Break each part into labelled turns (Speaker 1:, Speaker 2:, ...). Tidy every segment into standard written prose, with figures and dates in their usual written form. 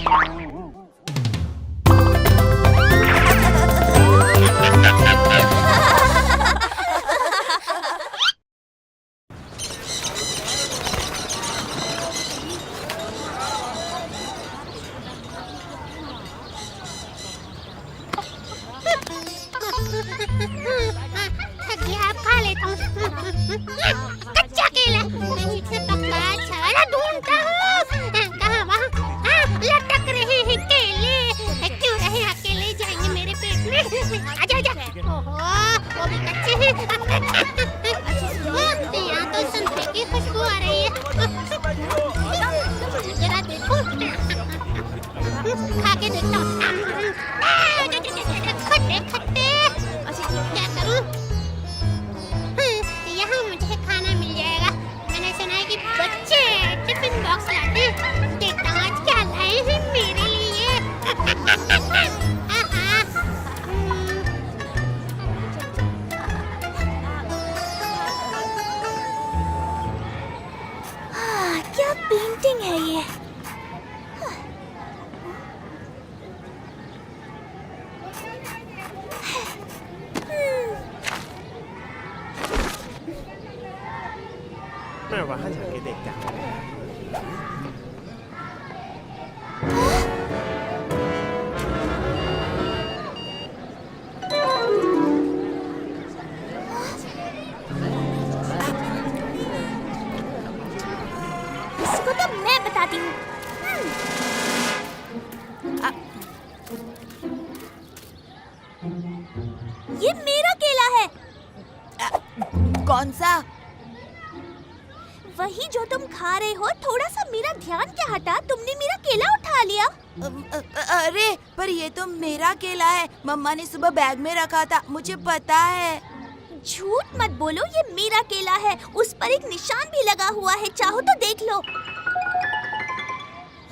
Speaker 1: थक गया, अब खा लेता हूँ। कच्चा केला नहीं से पका अच्छा ढूंढता हूँ। कहाँ वहाँ? हाँ, लटक रहे हैं केले। क्यों रहे अकेले, जाएंगे मेरे पेट में। आजा आजा। ओहो, वो भी कच्चे हैं। यहाँ तो संतरे की खुशबू आ रही है। जरा देखो, खा के देखता हूँ। खट्टे खट्टे। क्या करूं? यहाँ मुझे खाना मिल जाएगा। मैंने सुना है कि बच्चे टिफिन बॉक्स लाते। देखता हूँ आज क्या लाए हैं मेरे लिए।
Speaker 2: क्या पेंटिंग है ये?
Speaker 3: मैं वहाँ जाके देखता हूँ।
Speaker 2: इसको तो मैं बताती हूँ। ये मेरा केला है।
Speaker 4: कौन सा?
Speaker 2: वही जो तुम खा रहे हो। थोड़ा सा मेरा ध्यान क्या हटा, तुमने मेरा केला उठा लिया।
Speaker 4: अरे पर ये तो मेरा केला है। मम्मा ने सुबह बैग में रखा था, मुझे पता है।
Speaker 2: झूठ मत बोलो, ये मेरा केला है। उस पर एक निशान भी लगा हुआ है, चाहो तो देख लो।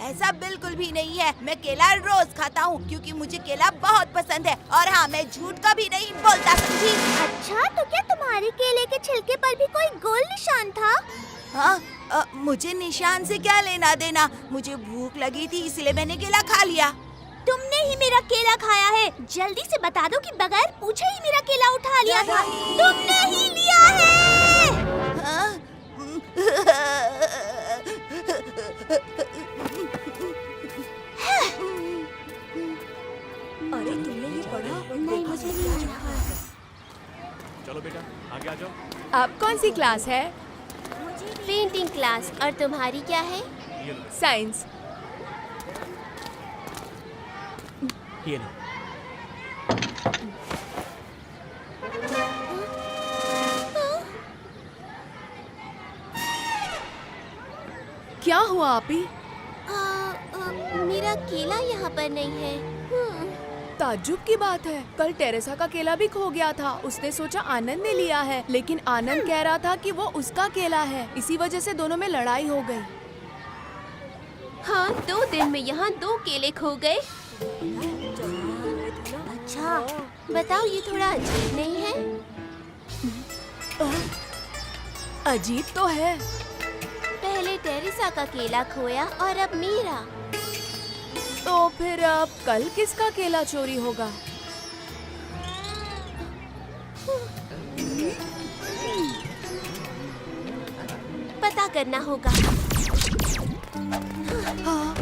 Speaker 4: ऐसा बिल्कुल भी नहीं है। मैं केला रोज खाता हूँ क्योंकि मुझे केला बहुत पसंद है। और हाँ, मैं झूठ का भी नहीं बोलता, समझी?
Speaker 2: अच्छा, तो क्या तुम्हारे केले के छिलके पर भी कोई गोल निशान था?
Speaker 4: हाँ, मुझे निशान से क्या लेना देना। मुझे भूख लगी थी इसलिए मैंने केला खा लिया।
Speaker 2: तुमने ही मेरा केला खाया है। जल्दी से बता दो कि बगैर पूछे ही मेरा केला उठा लिया था। तुमने ही लिया है।
Speaker 4: हाँ?
Speaker 2: अरे तुमने ये पढ़ा? नहीं, मुझे नहीं पढ़ा।
Speaker 3: चलो बेटा, आगे आ जाओ।
Speaker 5: आप कौन सी क्लास है?
Speaker 1: Painting class. और तुम्हारी क्या है?
Speaker 3: ये लो,
Speaker 5: साइंस।
Speaker 3: ये लो।
Speaker 5: क्या हुआ आपी?
Speaker 1: मेरा केला यहाँ पर नहीं है।
Speaker 5: ताज्जुब की बात है, कल टेरेसा का केला भी खो गया था। उसने सोचा आनंद ने लिया है, लेकिन आनंद कह रहा था कि वो उसका केला है। इसी वजह से दोनों में लड़ाई हो गई।
Speaker 1: हाँ, 2 दिन में यहाँ 2 केले खो गए।
Speaker 2: अच्छा,
Speaker 1: बताओ, ये थोड़ा अजीब नहीं है?
Speaker 5: अजीब तो है।
Speaker 1: पहले टेरेसा का केला खोया और अब मेरा।
Speaker 5: तो फिर अब कल किसका केला चोरी होगा?
Speaker 1: पता करना होगा।
Speaker 5: हाँ।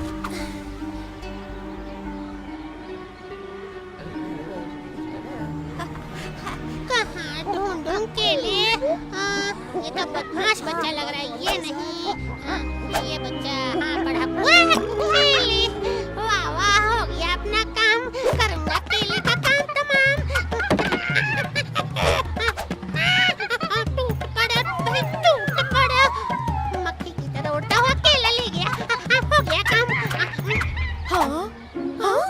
Speaker 1: कहाँ ढूंढूं केले? ये तो बदमाश बच्चा लग रहा है। ये नहीं, ये बच्चा। हाँ, पढ़ा हुआ है। केले, वाह वाह, हो गया अपना काम। करूँगा केले का काम तमाम। टूट पड़ा भाई, टूट पड़ा। मक्खी की तरह उड़ता हुआ केला ले गया। हो गया काम।
Speaker 5: हाँ? हाँ?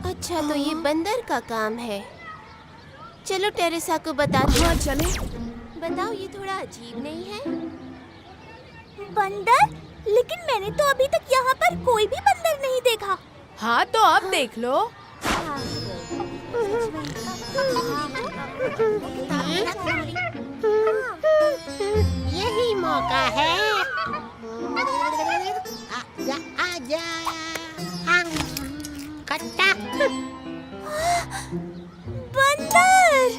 Speaker 1: अच्छा, तो ये बंदर का काम है। चलो टेरेसा को बता दो।
Speaker 5: हाँ, चले।
Speaker 1: बताओ, ये थोड़ा अजीब नहीं है?
Speaker 2: बंदर? लेकिन मैंने तो अभी तक यहाँ पर कोई भी बंदर नहीं देखा।
Speaker 5: हाँ, तो अब देख लो।
Speaker 1: यही मौका है। जा हाँ, कट्टा
Speaker 2: बंदर।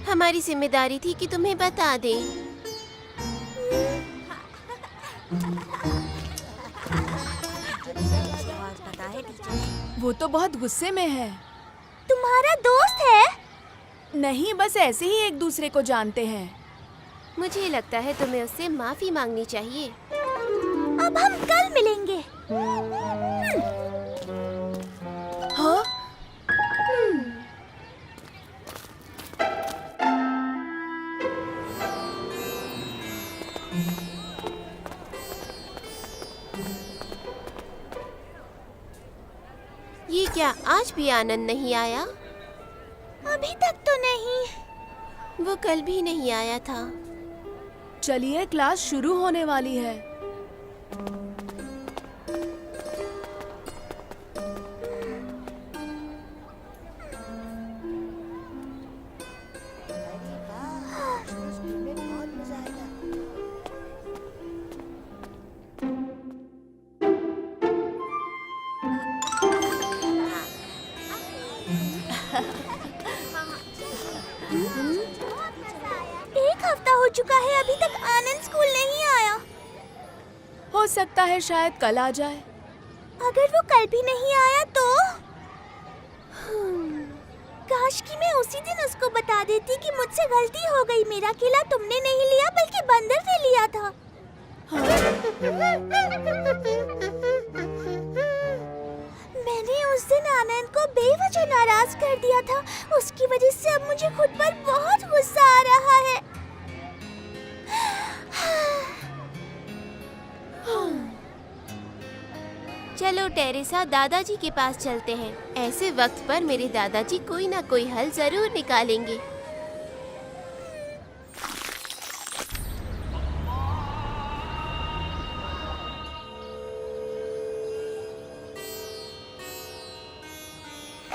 Speaker 6: हमारी जिम्मेदारी थी कि तुम्हें बता दें।
Speaker 5: वो तो बहुत गुस्से में है।
Speaker 2: तुम्हारा दोस्त है?
Speaker 5: नहीं, बस ऐसे ही एक दूसरे को जानते हैं।
Speaker 6: मुझे लगता है तुम्हें उससे माफी मांगनी चाहिए।
Speaker 2: अब हम कल मिलेंगे।
Speaker 5: हाँ?
Speaker 6: ये क्या आज भी आनंद नहीं आया?
Speaker 2: अभी तक तो नहीं।
Speaker 6: वो कल भी नहीं आया था।
Speaker 5: चलिए, क्लास शुरू होने वाली है।
Speaker 2: एक हफ्ता हो चुका है, अभी तक आनंद स्कूल नहीं आया।
Speaker 5: हो सकता है शायद कल आ जाए।
Speaker 2: अगर वो कल भी नहीं आया तो काश कि मैं उसी दिन उसको बता देती कि मुझसे गलती हो गई। मेरा केला तुमने नहीं लिया बल्कि बंदर ने लिया था। मैंने उस दिन आनंद को बेवजह नाराज कर दिया था। उसकी वजह से अब मुझे खुद पर बहुत गुस्सा आ रहा है।
Speaker 6: चलो टेरेसा, दादाजी के पास चलते हैं। ऐसे वक्त पर मेरे दादाजी कोई ना कोई हल जरूर निकालेंगे।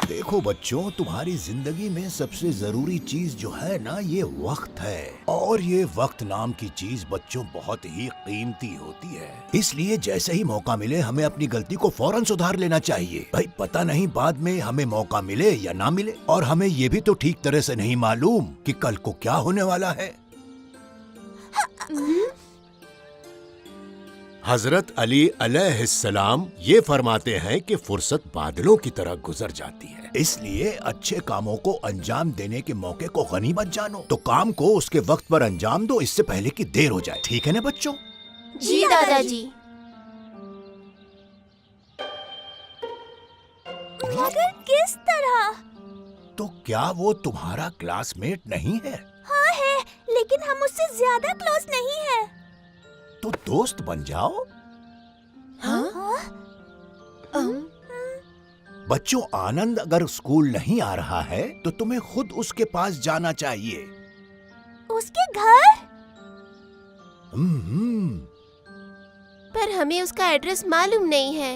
Speaker 7: देखो बच्चों, तुम्हारी जिंदगी में सबसे जरूरी चीज जो है ना, ये वक्त है। और ये वक्त नाम की चीज बच्चों बहुत ही कीमती होती है। इसलिए जैसे ही मौका मिले हमें अपनी गलती को फौरन सुधार लेना चाहिए। भाई पता नहीं बाद में हमें मौका मिले या ना मिले, और हमें ये भी तो ठीक तरह से नहीं मालूम कि कल को क्या होने वाला है। हजरत अली अलैहिस्सलाम ये फरमाते हैं कि फुर्सत बादलों की तरह गुजर जाती है। इसलिए अच्छे कामों को अंजाम देने के मौके को गनीमत जानो। तो काम को उसके वक्त पर अंजाम दो, इससे पहले कि देर हो जाए। ठीक है ना बच्चों?
Speaker 6: जी दादाजी।
Speaker 2: मगर किस तरह?
Speaker 7: तो क्या वो तुम्हारा क्लासमेट नहीं है?
Speaker 2: हाँ है, लेकिन हम उससे ज्यादा क्लोज नहीं है।
Speaker 7: तो दोस्त बन जाओ। बच्चों, आनंद अगर स्कूल नहीं आ रहा है तो तुम्हें खुद उसके पास जाना चाहिए।
Speaker 2: उसके घर?
Speaker 6: पर हमें उसका एड्रेस मालूम नहीं है।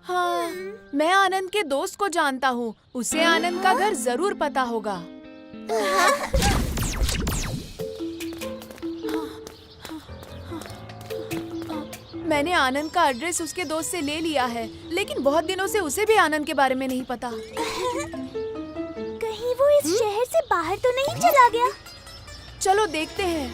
Speaker 5: हाँ, मैं आनंद के दोस्त को जानता हूँ। उसे आनंद का घर जरूर पता होगा। मैंने आनंद का एड्रेस उसके दोस्त से ले लिया है, लेकिन बहुत दिनों से उसे भी आनंद के बारे में नहीं पता।
Speaker 2: कहीं वो इस शहर से बाहर तो नहीं चला गया?
Speaker 5: चलो देखते हैं।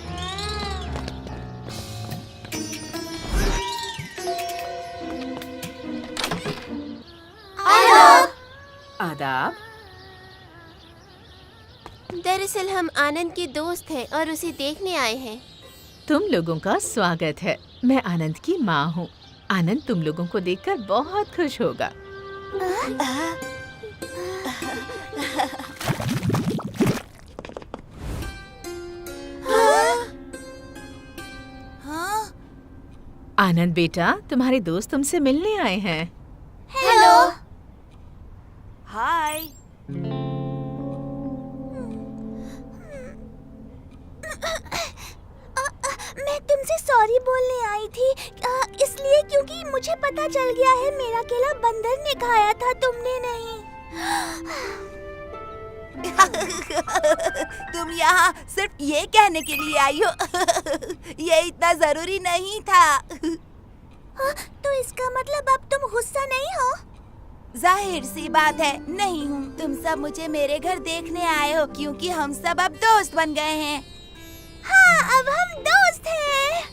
Speaker 8: आदाब।
Speaker 6: दरअसल हम आनंद के दोस्त हैं और उसे देखने आए हैं।
Speaker 8: तुम लोगों का स्वागत है। मैं आनंद की माँ हूँ। आनंद तुम लोगों को देखकर बहुत खुश होगा।
Speaker 4: हाँ?
Speaker 8: आनंद बेटा, तुम्हारे दोस्त तुमसे मिलने आए हैं।
Speaker 2: हेलो।
Speaker 4: हाय।
Speaker 2: मैं तुमसे सॉरी बोलने आई थी, इसलिए क्योंकि मुझे पता चल गया है मेरा केला बंदर ने खाया था, तुमने नहीं।
Speaker 4: तुम यहाँ सिर्फ ये कहने के लिए आई हो? ये इतना जरूरी नहीं था।
Speaker 2: हाँ, तो इसका मतलब अब तुम गुस्सा नहीं हो?
Speaker 4: जाहिर सी बात है, नहीं हूँ। तुम सब मुझे मेरे घर देखने आए हो क्योंकि हम सब अब दोस्त बन गए हैं।
Speaker 2: हाँ, अब हम दोस्त हैं।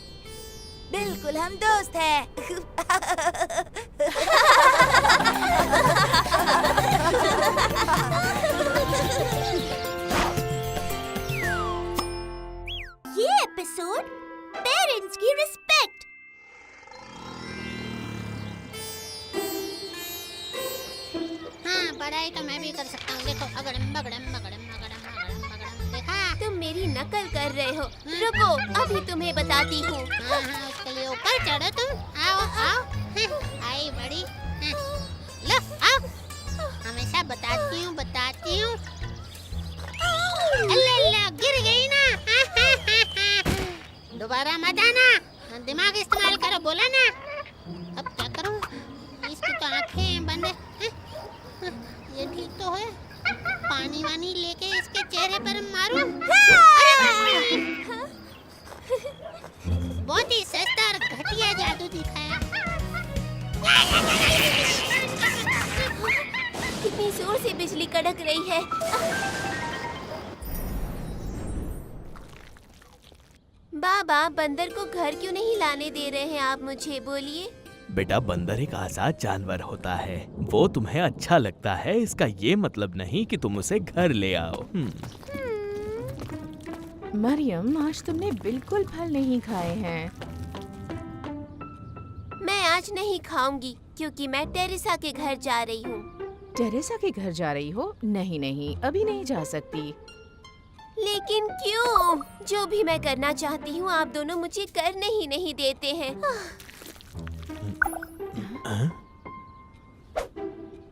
Speaker 4: बिल्कुल, हम दोस्त हैं।
Speaker 2: ये एपिसोड पेरेंट्स की रिस्पेक्ट।
Speaker 1: हाँ, पढ़ाई तो मैं भी कर सकता हूँ। देखो, अगड़म बगड़म बगड़म बगड़म बगड़म बगड़म। देखा?
Speaker 6: तुम मेरी नकल कर रहे हो। रुको, अभी तुम्हें बताती हूँ।
Speaker 1: हाँ हाँ, उसके लिए ऊपर चढ़ो तुम। आओ आओ। आई बड़ी। लो आओ। हमेशा बताती हूँ। अल्लाह, गिर गई ना। दोबारा मत आना। दिमाग इस्तेमाल करो, बोला ना। अब क्या करूँ? इसकी तो आंखें बंद है। ये ठीक तो है। पानी वानी लेके इसके चेहरे पर मारूं? अरे बाप रे! बहुत ही सस्ता और घटिया जादू दिखाया।
Speaker 6: कितनी जोर से बिजली कड़क रही है। बाबा, बंदर को घर क्यों नहीं लाने दे रहे हैं आप मुझे? बोलिए।
Speaker 3: बेटा, बंदर एक आजाद जानवर होता है। वो तुम्हें अच्छा लगता है, इसका ये मतलब नहीं कि तुम उसे घर ले आओ।
Speaker 8: मरियम, आज तुमने बिल्कुल फल नहीं खाए हैं।
Speaker 6: मैं आज नहीं खाऊंगी क्योंकि मैं टेरेसा के घर जा रही हूँ।
Speaker 8: टेरेसा के घर जा रही हो? नहीं नहीं, अभी नहीं जा सकती।
Speaker 6: लेकिन क्यों? जो भी मैं करना चाहती हूँ आप दोनों मुझे करने ही नहीं देते हैं।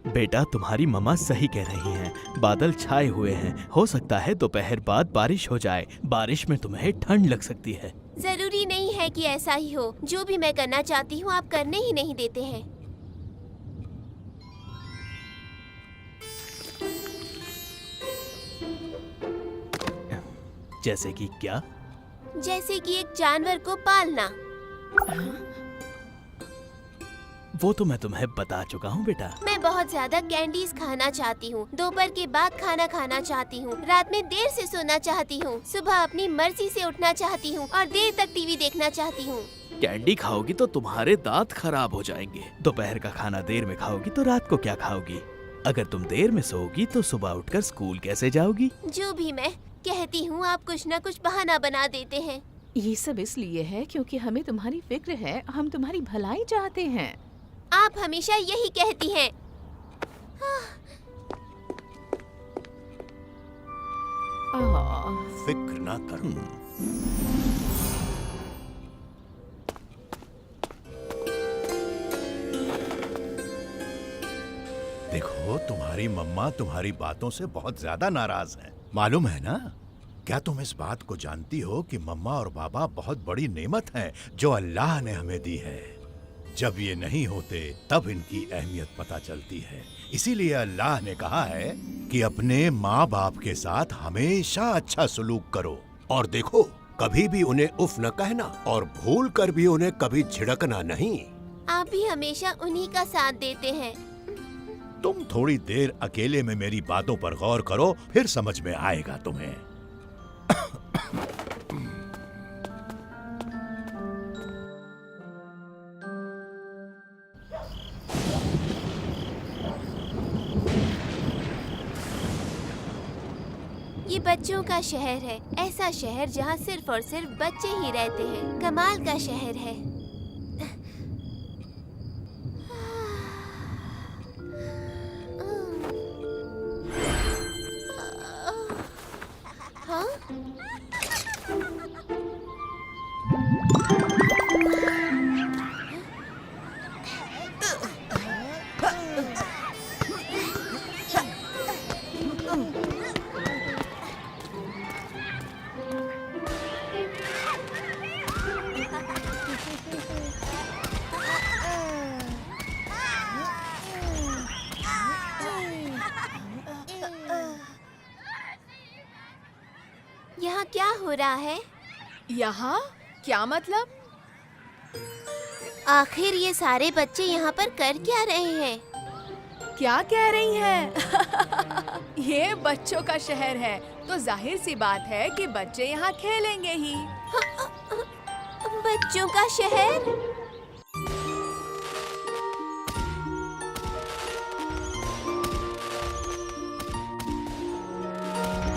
Speaker 3: बेटा, तुम्हारी मम्मा सही कह रही हैं। बादल छाए हुए हैं। हो सकता है दोपहर बाद बारिश हो जाए। बारिश में तुम्हें ठंड लग सकती है।
Speaker 6: जरूरी नहीं है कि ऐसा ही हो। जो भी मैं करना चाहती हूँ आप करने ही नहीं देते हैं।
Speaker 3: जैसे कि क्या?
Speaker 6: जैसे कि एक जानवर को पालना।
Speaker 3: वो तो मैं तुम्हें बता चुका हूँ बेटा।
Speaker 6: मैं बहुत ज्यादा कैंडीज खाना चाहती हूँ। दोपहर के बाद खाना खाना चाहती हूँ। रात में देर से सोना चाहती हूँ। सुबह अपनी मर्जी से उठना चाहती हूँ और देर तक टीवी देखना चाहती हूँ।
Speaker 3: कैंडी खाओगी तो तुम्हारे दांत खराब हो जाएंगे। दोपहर का खाना देर में खाओगी तो रात को क्या खाओगी? अगर तुम देर में सोओगी तो सुबह उठकर स्कूल कैसे जाओगी?
Speaker 6: जो भी मैं कहती हूँ आप कुछ न कुछ बहाना बना देते हैं।
Speaker 8: ये सब इसलिए है क्योंकि हमें तुम्हारी फिक्र है। हम तुम्हारी भलाई चाहते हैं।
Speaker 6: आप हमेशा यही कहती हैं।
Speaker 7: फिक्र ना करो। देखो, तुम्हारी मम्मा तुम्हारी बातों से बहुत ज्यादा नाराज हैं। मालूम है ना? क्या तुम इस बात को जानती हो कि मम्मा और बाबा बहुत बड़ी नेमत हैं जो अल्लाह ने हमें दी है। जब ये नहीं होते तब इनकी अहमियत पता चलती है। इसीलिए अल्लाह ने कहा है कि अपने माँ बाप के साथ हमेशा अच्छा सलूक करो। और देखो, कभी भी उन्हें उफ न कहना और भूल कर भी उन्हें कभी झिड़कना नहीं।
Speaker 6: आप भी हमेशा उन्हीं का साथ देते हैं।
Speaker 7: तुम थोड़ी देर अकेले में मेरी बातों पर गौर करो, फिर समझ में आएगा तुम्हें।
Speaker 6: ये बच्चों का शहर है। ऐसा शहर जहाँ सिर्फ और सिर्फ बच्चे ही रहते हैं। कमाल का शहर है। हाँ?
Speaker 5: यहाँ क्या मतलब?
Speaker 6: आखिर ये सारे बच्चे यहाँ पर कर क्या रहे हैं?
Speaker 5: क्या कह रही हैं? ये बच्चों का शहर है, तो जाहिर सी बात है कि बच्चे यहाँ खेलेंगे ही।
Speaker 6: बच्चों का शहर?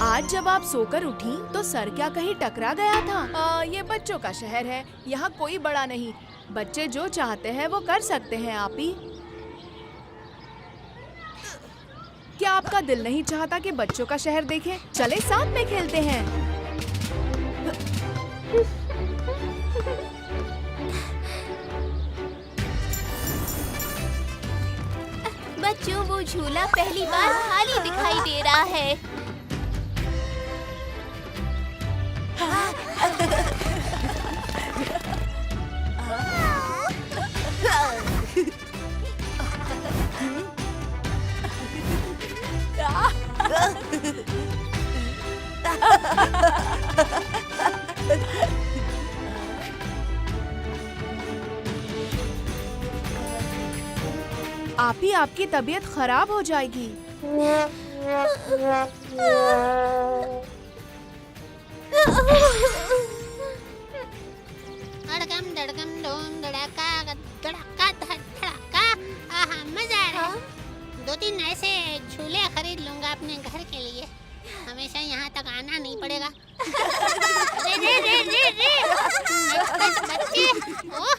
Speaker 5: आज जब आप सोकर उठी तो सर क्या कहीं टकरा गया था? ये बच्चों का शहर है, यहाँ कोई बड़ा नहीं। बच्चे जो चाहते हैं वो कर सकते हैं। आप ही क्या आपका दिल नहीं चाहता कि बच्चों का शहर देखें? चले साथ में खेलते हैं।
Speaker 6: बच्चों, वो झूला पहली बार खाली दिखाई दे रहा है।
Speaker 5: आप ही आपकी तबीयत खराब हो जाएगी।
Speaker 1: धड़कम धड़कम धूम धड़का धड़का धड़का। आहा, मजा आ रहा है। 2-3 ऐसे झूले खरीद लूंगा अपने घर के लिए। हमेशा यहाँ तक आना नहीं पड़ेगा। रे रे रे रे रे। बच्चे, ओह,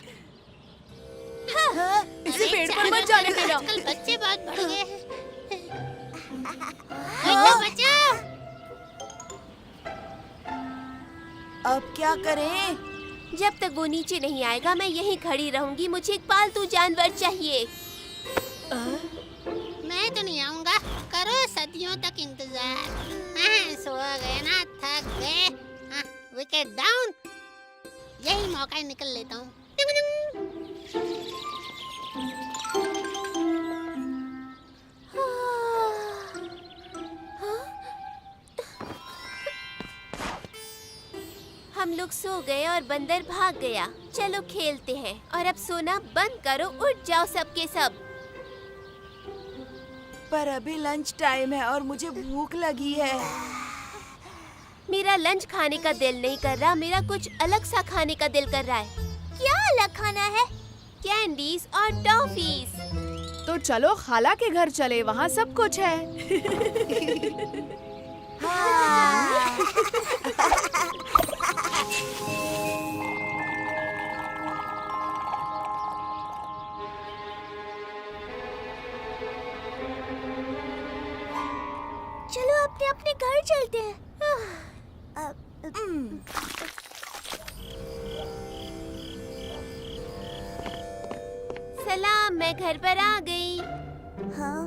Speaker 5: इसे पेड़ पर मत जाने देना।
Speaker 1: आजकल बच्चे बहुत बढ़ गए हैं। बच्चों, बच्चों।
Speaker 4: अब क्या करें?
Speaker 6: जब तक वो नीचे नहीं आएगा मैं यहीं खड़ी रहूंगी। मुझे एक पालतू जानवर चाहिए।
Speaker 1: मैं तो नहीं आऊंगा। करो सदियों तक इंतजार। हाँ, सो गए ना, थक गए। हाँ, विकेट डाउन। यही मौका निकल लेता हूँ।
Speaker 6: हम लोग सो गए और बंदर भाग गया। चलो खेलते हैं। और अब सोना बंद करो, उठ जाओ सबके सब।
Speaker 4: पर अभी लंच टाइम है और मुझे भूख लगी है।
Speaker 6: मेरा लंच खाने का दिल नहीं कर रहा, मेरा कुछ अलग सा खाने का दिल कर रहा है।
Speaker 2: क्या अलग खाना है?
Speaker 6: कैंडीज और टॉफीज।
Speaker 5: तो चलो खाला के घर चले, वहाँ सब कुछ है।
Speaker 2: चलो अपने अपने घर चलते हैं।
Speaker 6: सलाम, मैं घर पर आ गई।
Speaker 2: हाँ,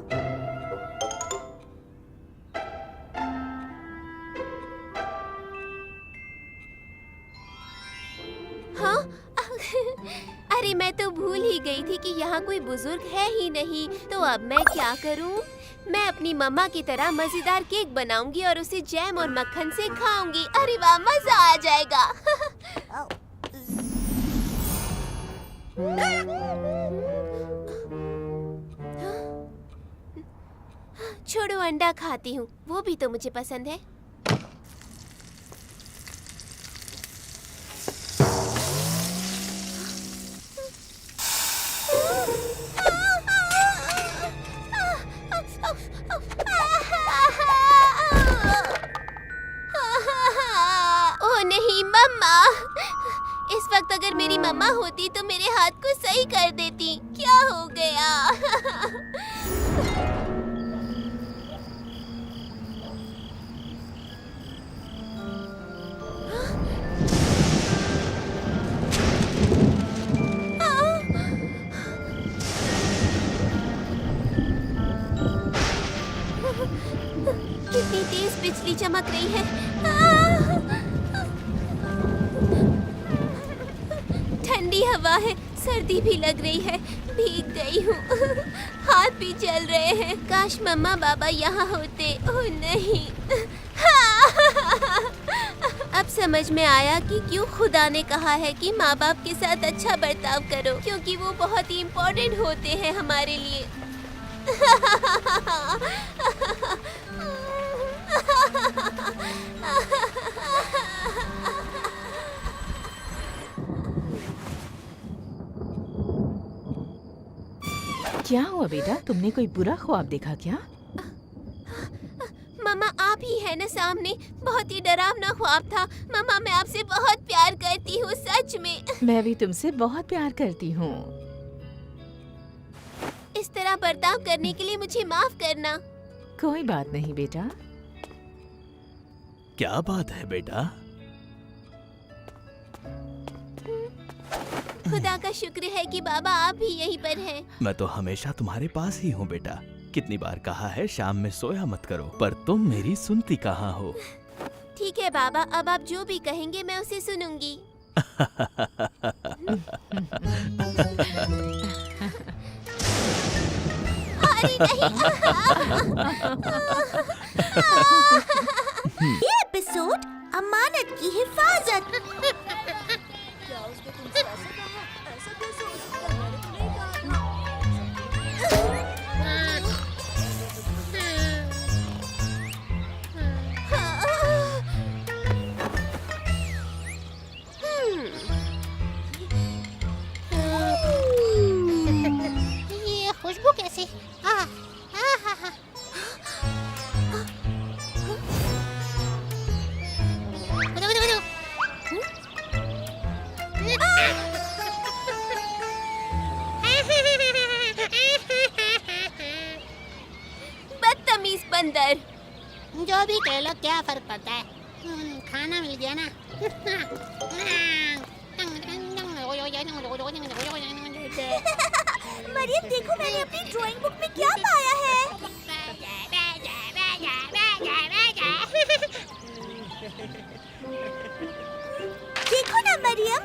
Speaker 6: हाँ? अरे मैं तो भूल ही गई थी कि यहाँ कोई बुजुर्ग है ही नहीं। तो अब मैं क्या करूँ? मैं अपनी मम्मा की तरह मजेदार केक बनाऊंगी और उसे जैम और मक्खन से खाऊंगी। अरे वाह, मजा आ जाएगा। छोड़ो, अंडा खाती हूँ, वो भी तो मुझे पसंद है। ओह नहीं मम्मा, इस वक्त अगर मेरी मम्मा होती तो मेरे हाथ को सही कर देती। क्या हो गया? कितनी तेज बिजली चमक रही है। ठंडी हवा है, सर्दी भी लग रही है, भीग गई हूँ। हाथ भी जल रहे हैं। काश मम्मा पापा यहाँ होते। ओह नहीं। अब समझ में आया कि क्यों खुदा ने कहा है कि माँ बाप के साथ अच्छा बर्ताव करो, क्योंकि वो बहुत ही इम्पोर्टेंट होते हैं हमारे लिए।
Speaker 8: क्या हुआ बेटा, तुमने कोई बुरा ख्वाब देखा क्या?
Speaker 6: मामा आप ही है ना सामने, बहुत ही डरावना ख्वाब था। मामा मैं आपसे बहुत प्यार करती हूँ, सच में।
Speaker 8: मैं भी तुमसे बहुत प्यार करती हूँ।
Speaker 6: इस तरह बर्ताव करने के लिए मुझे माफ करना।
Speaker 8: कोई बात नहीं बेटा।
Speaker 3: क्या बात है बेटा?
Speaker 6: खुदा का शुक्र है कि बाबा आप भी यहीं पर हैं।
Speaker 3: मैं तो हमेशा तुम्हारे पास ही हूँ बेटा। कितनी बार कहा है शाम में सोया मत करो, पर तुम मेरी सुनती कहाँ हो।
Speaker 6: ठीक है बाबा, अब आप जो भी कहेंगे मैं उसे सुनूंगी। अरे नहीं।
Speaker 2: ये एपिसोड अमानत की हिफाजत।
Speaker 1: ये खुशबू कैसे?
Speaker 6: बदतमीज बंदर।
Speaker 1: जो भी कह लो, क्या फर्क पड़ता है? खाना मिल गया ना।
Speaker 2: मरियम देखो, मैंने अपनी ड्राइंग बुक में क्या पाया है। देखो ना मरियम।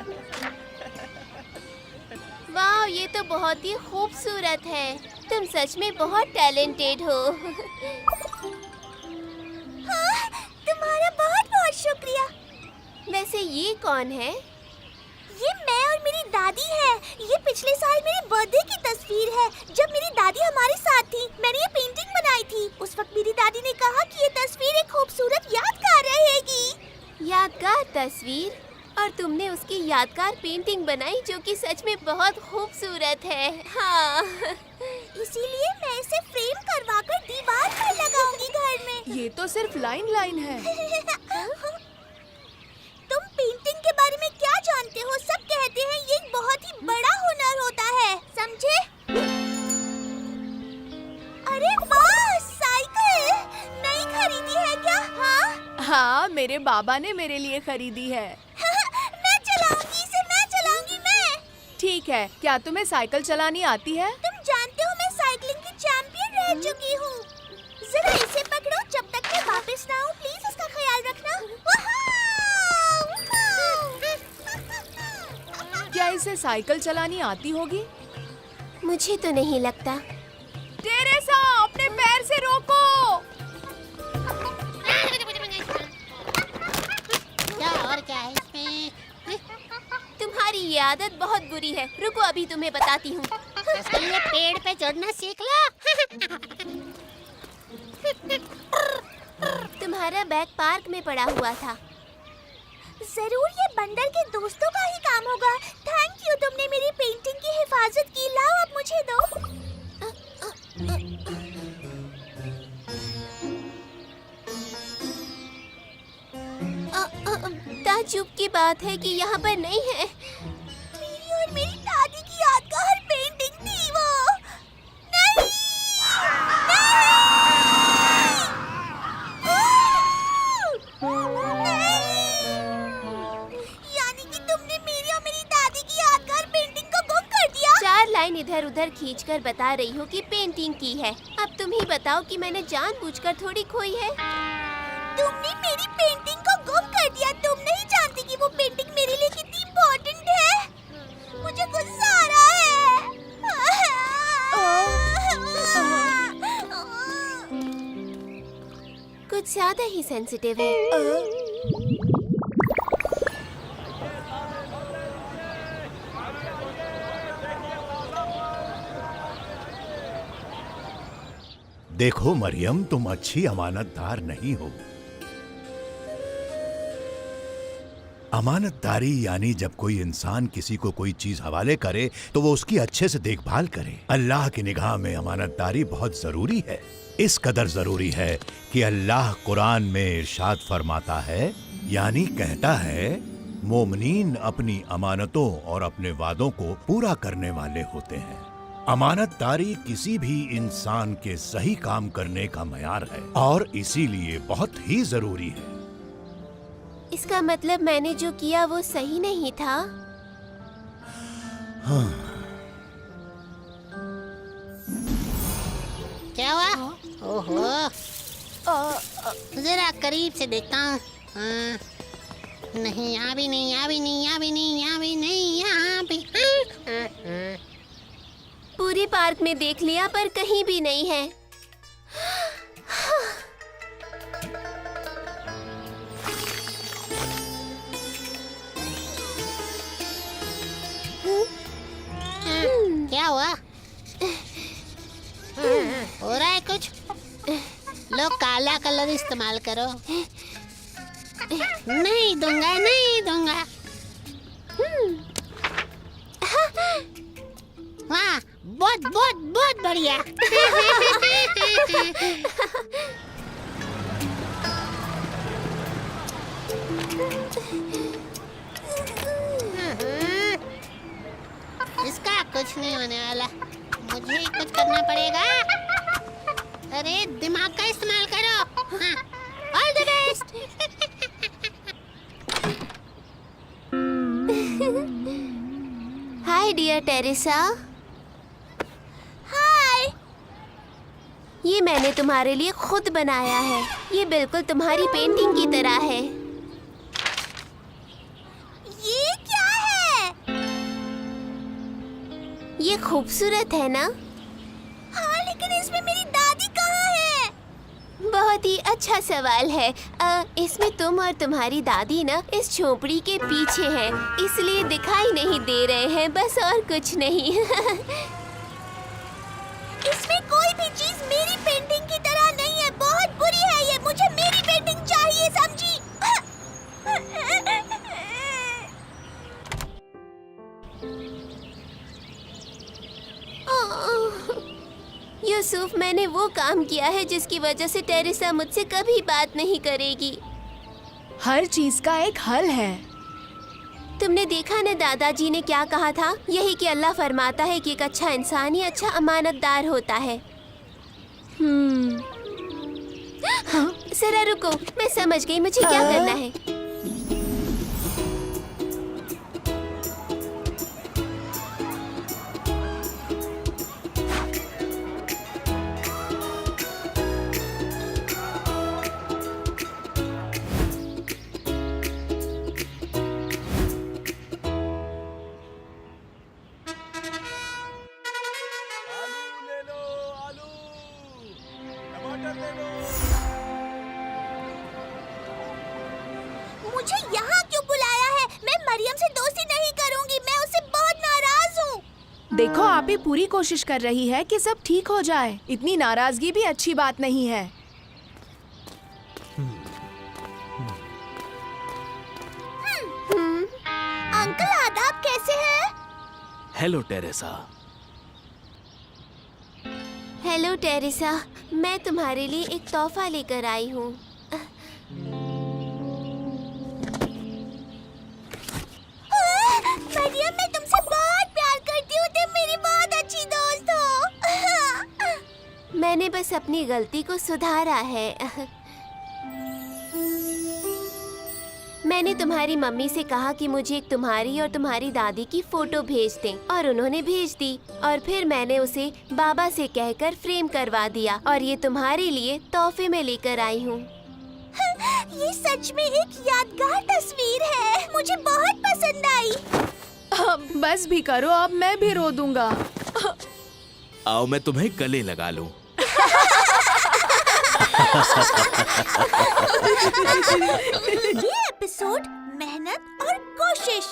Speaker 6: वाह, ये तो बहुत ही खूबसूरत है। तुम सच में बहुत टैलेंटेड हो।
Speaker 2: हाँ, तुम्हारा बहुत बहुत शुक्रिया।
Speaker 6: वैसे ये कौन है?
Speaker 2: ये मैं और मेरी दादी है। ये पिछले साल मेरे बर्थडे की तस्वीर है, जब मेरी दादी हमारे साथ थी। मैंने ये पेंटिंग बनाई थी। उस वक्त मेरी दादी ने कहा कि ये तस्वीर एक खूबसूरत यादगार रहेगी।
Speaker 6: यादगार तस्वीर? और तुमने उसकी यादगार पेंटिंग बनाई, जो कि सच में बहुत खूबसूरत है। हाँ।
Speaker 2: इसीलिए मैं इसे फ्रेम करवाकर दीवार पर लगाऊंगी घर में।
Speaker 5: ये तो सिर्फ लाइन है।
Speaker 2: तुम पेंटिंग के बारे में क्या जानते हो? सब कहते हैं ये एक बहुत ही बड़ा हुनर होता है, समझे? अरे वाह, साइकिल नई खरीदी है क्या?
Speaker 5: हाँ, मेरे बाबा ने मेरे लिए खरीदी है।
Speaker 2: मैं चलाऊंगी इसे, मैं चलाऊंगी मैं।
Speaker 5: ठीक है, क्या तुम्हें साइकिल चलानी आती है?
Speaker 2: तुम जानते हो मैं साइकिलिंग की चैंपियन रह चुकी हूँ। जरा इसे पकड़ो जब तक मैं वापस ना आऊँ, प्लीज इसका ख्याल रखना।
Speaker 5: क्या इसे साइकिल चलानी आती होगी?
Speaker 6: मुझे तो नहीं लगता।
Speaker 5: टेरेसा, अपने पैर से रोको।
Speaker 1: क्या और क्या है इसमें?
Speaker 6: तुम्हारी ये आदत बहुत बुरी है। रुको, अभी तुम्हें बताती हूँ।
Speaker 1: उसके लिए पेड़ पे चढ़ना सीख लो।
Speaker 6: तुम्हारा बैग पार्क में पड़ा हुआ था।
Speaker 2: जरूर ये बंदर के दोस्तों का ही काम होगा। थैंक यू, तुमने मेरी पेंटिंग की हिफाजत की। लाओ अब मुझे दो।
Speaker 6: ताज्जुब की बात है कि यहाँ पर नहीं है।
Speaker 2: मेरी और मेरी दादी की यादगार पेंटिंग थी वो। नहीं, नहीं। यानी कि तुमने मेरी और मेरी दादी की यादगार पेंटिंग को गुम कर दिया।
Speaker 6: 4 लाइन इधर उधर खींचकर बता रही हो कि पेंटिंग की है। अब तुम ही बताओ कि मैंने जानबूझकर थोड़ी खोई है।
Speaker 2: तुमने मेरी पेंटिंग को गुम कर दिया। तुम नहीं जानती कि वो पेंटिंग मेरे लिए कितनी इम्पोर्टेंट है। मुझे गुस्सा आ रहा है।
Speaker 6: कुछ ज्यादा ही सेंसिटिव है।
Speaker 7: देखो मरियम, तुम अच्छी अमानतदार नहीं हो। अमानतदारी यानी जब कोई इंसान किसी को कोई चीज हवाले करे तो वो उसकी अच्छे से देखभाल करे। अल्लाह की निगाह में अमानतदारी बहुत जरूरी है। इस कदर जरूरी है कि अल्लाह कुरान में इरशाद फरमाता है, यानी कहता है, मोमिनीन अपनी अमानतों और अपने वादों को पूरा करने वाले होते हैं। अमानतदारी किसी भी इंसान के सही काम करने का मयार है और इसीलिए बहुत ही जरूरी है।
Speaker 6: इसका मतलब मैंने जो किया वो सही नहीं था?
Speaker 1: क्या हुआ? ओहो, जरा करीब से देखता हूँ। नहीं, यहाँ भी नहीं, यहाँ भी नहीं, यहाँ भी नहीं, यहाँ भी नहीं, यहाँ भी।
Speaker 6: पूरे पार्क में देख लिया पर कहीं भी नहीं है।
Speaker 1: क्या हुआ? हो रहा है कुछ? लो काला कलर इस्तेमाल करो। नहीं दूंगा, नहीं दूंगा। वाह, बहुत बहुत बहुत बढ़िया। इसका कुछ नहीं होने वाला, मुझे ही कुछ करना पड़ेगा। अरे दिमाग का इस्तेमाल करो। हाँ, all the best.
Speaker 6: Hi dear Teresa.
Speaker 2: Hi.
Speaker 6: ये मैंने तुम्हारे लिए खुद बनाया है। ये बिल्कुल तुम्हारी पेंटिंग की तरह है।
Speaker 2: ये क्या है?
Speaker 6: ये खूबसूरत है ना?
Speaker 2: हाँ, लेकिन इसमें मेरी दादी कहाँ है?
Speaker 6: बहुत ही अच्छा सवाल है। इसमें तुम और तुम्हारी दादी ना इस झोपड़ी के पीछे हैं, इसलिए दिखाई नहीं दे रहे हैं, बस और कुछ नहीं।
Speaker 2: इसमें कोई भी चीज मेरी पेंटिंग की तरह नहीं है। बहुत बुरी है ये। मुझे मेरी पेंटिंग चाहिए, समझी?
Speaker 6: यूसुफ, मैंने वो काम किया है जिसकी वजह से टेरेसा मुझसे कभी बात नहीं करेगी।
Speaker 5: हर चीज का एक हल है।
Speaker 6: तुमने देखा न दादाजी ने क्या कहा था? यही कि अल्लाह फरमाता है कि एक अच्छा इंसान ही अच्छा अमानतदार होता है। जरा रुको, मैं समझ गई मुझे क्या करना है।
Speaker 2: मुझे यहाँ क्यों बुलाया है? मैं मरियम से दोस्ती नहीं करूँगी। मैं उससे बहुत नाराज हूँ।
Speaker 5: देखो, आप ही पूरी कोशिश कर रही है कि सब ठीक हो जाए। इतनी नाराजगी भी अच्छी बात नहीं है।
Speaker 2: अंकल आदाब, कैसे हैं?
Speaker 3: Hello Teresa.
Speaker 6: हेलो टेरेसा, मैं तुम्हारे लिए एक तोहफा लेकर आई हूँ।
Speaker 2: मरियम, मैं तुमसे बहुत प्यार करती हूँ। तुम मेरी बहुत अच्छी दोस्त हो।
Speaker 6: मैंने बस अपनी गलती को सुधारा है। मैंने तुम्हारी मम्मी से कहा कि मुझे एक तुम्हारी और तुम्हारी दादी की फोटो भेज दें, और उन्होंने भेज दी। और फिर मैंने उसे बाबा से कहकर फ्रेम करवा दिया, और ये तुम्हारे लिए तोहफे में लेकर आई हूँ।
Speaker 2: ये सच में एक यादगार तस्वीर है। मुझे बहुत पसंद आई।
Speaker 5: बस भी करो, अब मैं भी रो दूंगा।
Speaker 3: आओ मैं तुम्हें गले लगा लूं।
Speaker 2: ये एपिसोड मेहनत और कोशिश।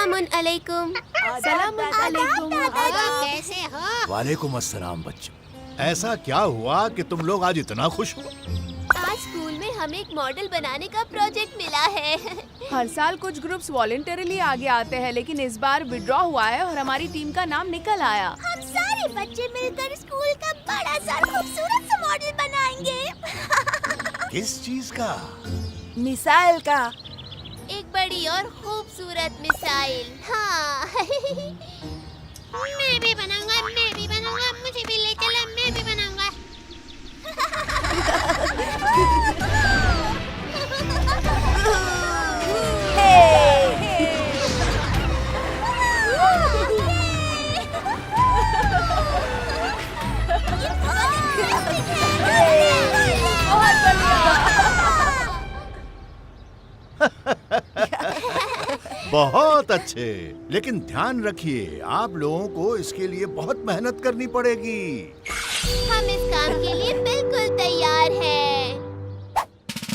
Speaker 6: सलामुन अलैकुम।
Speaker 5: सलामुन अलैकुम।
Speaker 1: कैसे हो?
Speaker 7: वालेकुम अस्सलाम बच्चों। ऐसा क्या हुआ कि तुम लोग आज इतना खुश हो?
Speaker 6: आज स्कूल में हमें एक मॉडल बनाने का प्रोजेक्ट मिला है।
Speaker 5: हर साल कुछ ग्रुप्स वॉलंटरीली आगे आते हैं, लेकिन इस बार विड्रॉ हुआ है और हमारी टीम का नाम निकल आया।
Speaker 2: हम सारे बच्चे मिलकर स्कूल का बड़ा सा खूबसूरत सा मॉडल बनाएंगे।
Speaker 7: किस चीज का?
Speaker 4: मिसाइल का।
Speaker 6: एक बड़ी और खूबसूरत मिसाइल। हाँ।
Speaker 1: मैं भी बनाऊंगा, मुझे भी ले चला, मैं भी बनाऊंगा।
Speaker 7: बहुत अच्छे, लेकिन ध्यान रखिए आप लोगों को इसके लिए बहुत मेहनत करनी पड़ेगी।
Speaker 6: हम इस काम के लिए बिल्कुल तैयार हैं।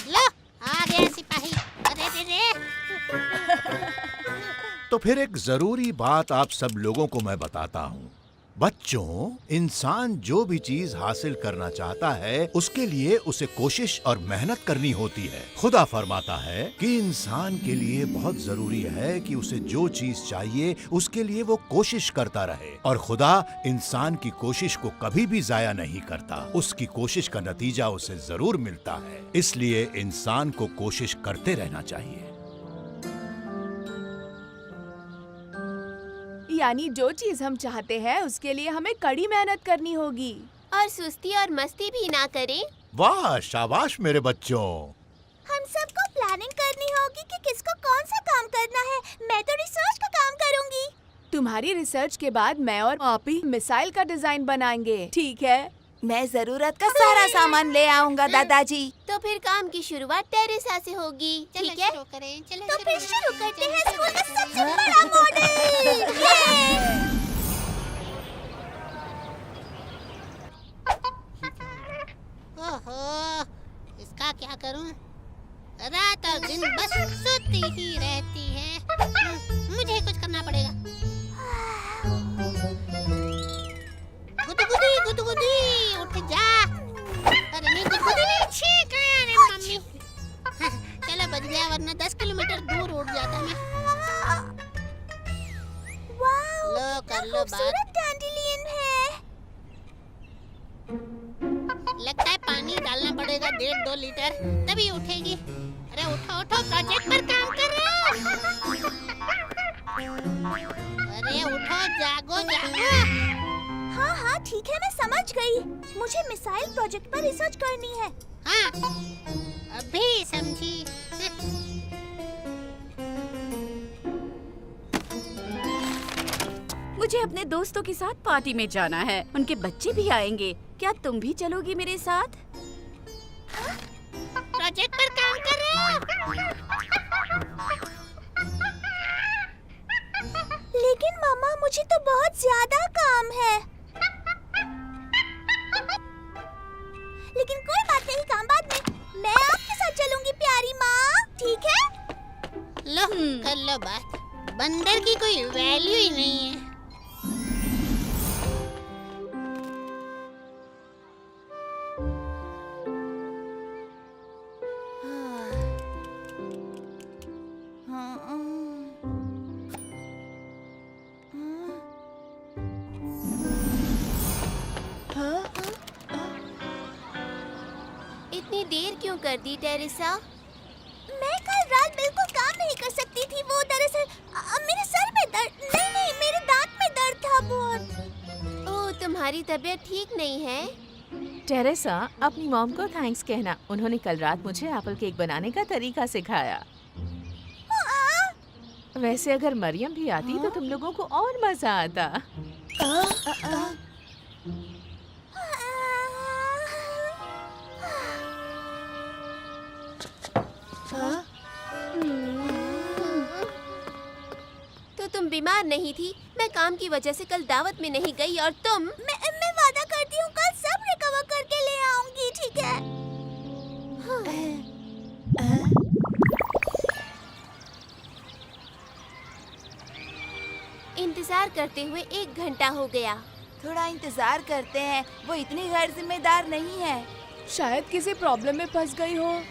Speaker 1: लो, आ गया सिपाही। अरे रे रे।
Speaker 7: तो फिर एक जरूरी बात आप सब लोगों को मैं बताता हूँ। बच्चों, इंसान जो भी चीज हासिल करना चाहता है उसके लिए उसे कोशिश और मेहनत करनी होती है। खुदा फरमाता है कि इंसान के लिए बहुत जरूरी है कि उसे जो चीज चाहिए उसके लिए वो कोशिश करता रहे, और खुदा इंसान की कोशिश को कभी भी जाया नहीं करता। उसकी कोशिश का नतीजा उसे जरूर मिलता है। इसलिए इंसान को कोशिश करते रहना चाहिए।
Speaker 5: यानी जो चीज हम चाहते हैं उसके लिए हमें कड़ी मेहनत करनी होगी
Speaker 6: और सुस्ती और मस्ती भी ना करें।
Speaker 7: वाह, शाबाश मेरे बच्चों।
Speaker 2: हम सबको प्लानिंग करनी होगी कि किसको कौन सा काम करना है। मैं तो रिसर्च का काम करूंगी।
Speaker 5: तुम्हारी रिसर्च के बाद मैं और आपी मिसाइल का डिजाइन बनाएंगे, ठीक है?
Speaker 4: मैं जरूरत का सारा सामान ले आऊंगा दादाजी।
Speaker 6: तो फिर काम की शुरुआत टेरेसा से होगी, ठीक है?
Speaker 1: शुरू करें, चलो
Speaker 2: तो फिर शुरू करते हैं स्कूल का सबसे बड़ा मॉडल।
Speaker 1: ओहो, इसका क्या करूं? रात और दिन बस सोती ही रहती है। मुझे कुछ करना पड़ेगा। गुदगुदी गुदगुदी, उठ जा। अरे नहीं, गुदगुदी नहीं, छींक रहा है मम्मी। चलो बच गया, वरना 10 किलोमीटर दूर उड़ जाता मैं।
Speaker 2: वाओ,
Speaker 1: लो कर लो बात।
Speaker 2: खूबसूरत डैंडिलियन है।
Speaker 1: लगता है पानी डालना पड़ेगा 1.5-2 लीटर, तभी उठेगी। अरे उठो उठो, प्रोजेक्ट पर काम कर रहे हो। अरे उठो, जागो जागो।
Speaker 2: हाँ हाँ ठीक है, मैं समझ गई। मुझे मिसाइल प्रोजेक्ट पर रिसर्च करनी है।
Speaker 1: हाँ, अभी समझी।
Speaker 9: मुझे अपने दोस्तों के साथ पार्टी में जाना है। उनके बच्चे भी आएंगे। क्या तुम भी चलोगी मेरे साथ?
Speaker 1: प्रोजेक्ट पर काम कर रहे हो?
Speaker 2: लेकिन मम्मा, मुझे तो बहुत ज्यादा काम है। लेकिन कोई बात नहीं, काम बाद में। मैं आपके साथ चलूंगी प्यारी माँ, ठीक है?
Speaker 1: लो कर लो बात। बंदर की कोई वैल्यू ही नहीं है।
Speaker 6: इतनी देर क्यों कर दी टेरेसा?
Speaker 2: मैं कल रात बिल्कुल काम नहीं कर सकती थी। वो दरअसल मेरे सर में दर्द, नहीं मेरे दांत में दर्द था बहुत।
Speaker 6: ओह, तुम्हारी तबीयत ठीक नहीं है?
Speaker 8: टेरेसा, अपनी मॉम को थैंक्स कहना। उन्होंने कल रात मुझे एप्पल केक बनाने का तरीका सिखाया। वैसे अगर मरियम भी आती तो तुम लोगों को और मजा आता।
Speaker 6: तो तुम बीमार नहीं थी? मैं काम की वजह से कल दावत में नहीं गई और तुम?
Speaker 2: मैं वादा करती हूँ कल सब रिकवर करके ले आऊंगी, ठीक है?
Speaker 6: इंतजार करते हुए 1 घंटा हो गया।
Speaker 4: थोड़ा इंतजार करते हैं, वो इतनी गैर जिम्मेदार नहीं है।
Speaker 5: शायद किसी प्रॉब्लम में फंस गई हो।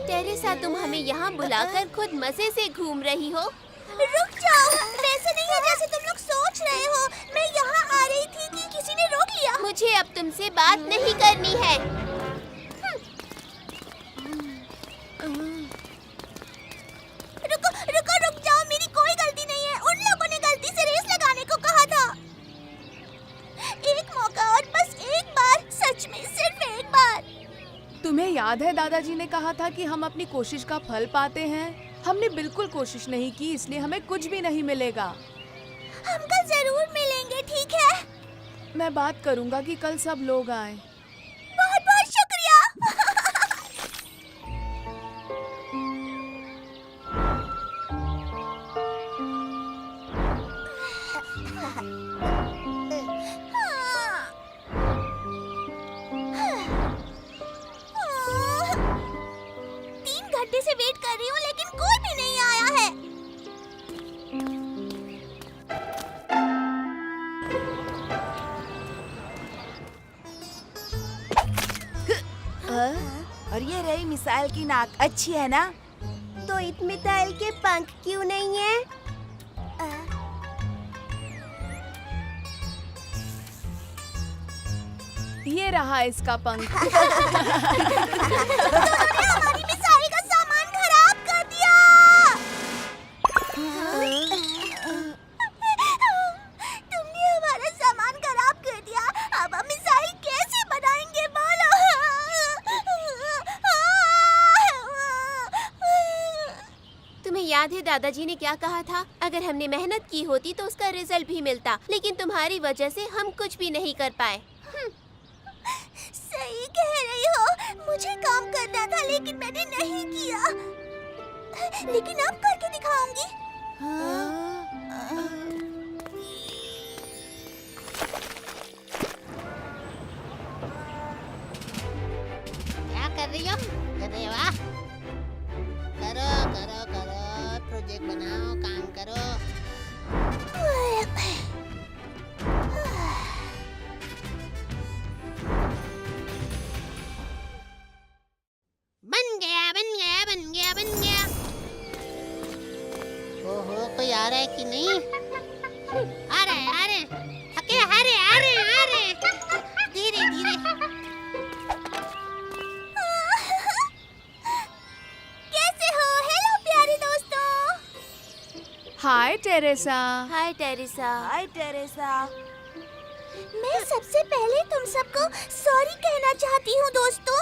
Speaker 6: टेरेसा, तुम हमें यहाँ बुलाकर खुद मजे से घूम रही हो।
Speaker 2: रुक जाओ, वैसे नहीं है जैसे तुम लोग सोच रहे हो। मैं यहाँ आ रही थी कि किसी ने रोक लिया।
Speaker 6: मुझे अब तुमसे बात नहीं करनी है।
Speaker 2: रुक जाओ, मेरी कोई गलती नहीं है। उन लोगों ने गलती से रेस लगाने को कहा था। एक मौका और, बस एक बार, सच में सिर्फ एक बार।
Speaker 5: तुम्हें याद है दादाजी ने कहा था कि हम अपनी कोशिश का फल पाते हैं। हमने बिल्कुल कोशिश नहीं की, इसलिए हमें कुछ भी नहीं मिलेगा।
Speaker 2: हम कल जरूर मिलेंगे, ठीक है?
Speaker 5: मैं बात करूंगा कि कल सब लोग आए।
Speaker 2: बहुत बहुत शुक्रिया। से वेट कर रही हूँ लेकिन कोई भी नहीं आया है।
Speaker 4: और ये रही मिसाइल की नाक, अच्छी है ना?
Speaker 6: तो मिसाइल के पंख क्यों नहीं है?
Speaker 5: ये रहा इसका पंख।
Speaker 2: हमारी मिसाइल का सामान खराब कर दिया। तुमने हमारा सामान खराब कर दिया। अब हम मिसाइल कैसे बनाएंगे बोलो?
Speaker 6: तुम्हें याद है दादाजी ने क्या कहा था? अगर हमने मेहनत की होती तो उसका रिजल्ट भी मिलता, लेकिन तुम्हारी वजह से हम कुछ भी नहीं कर पाए।
Speaker 2: सही कह रही हो, मुझे काम करना था लेकिन मैंने नहीं किया। लेकिन अब करके दिखाऊंगी।
Speaker 1: क्या कर रही हो? अरे वाह, करो करो करो, प्रोजेक्ट बनाओ, काम करो। बन गया बन गया बन गया बन गया। ओहो, कोई आ रहा है कि नहीं? आ रहे थके, आ रहे धीरे धीरे।
Speaker 2: कैसे हो? हेलो प्यारे दोस्तों।
Speaker 5: हाय टेरेसा।
Speaker 6: हाय टेरेसा।
Speaker 4: हाय टेरेसा।
Speaker 2: मैं सबसे पहले तुम सबको सॉरी कहना चाहती हूँ दोस्तों।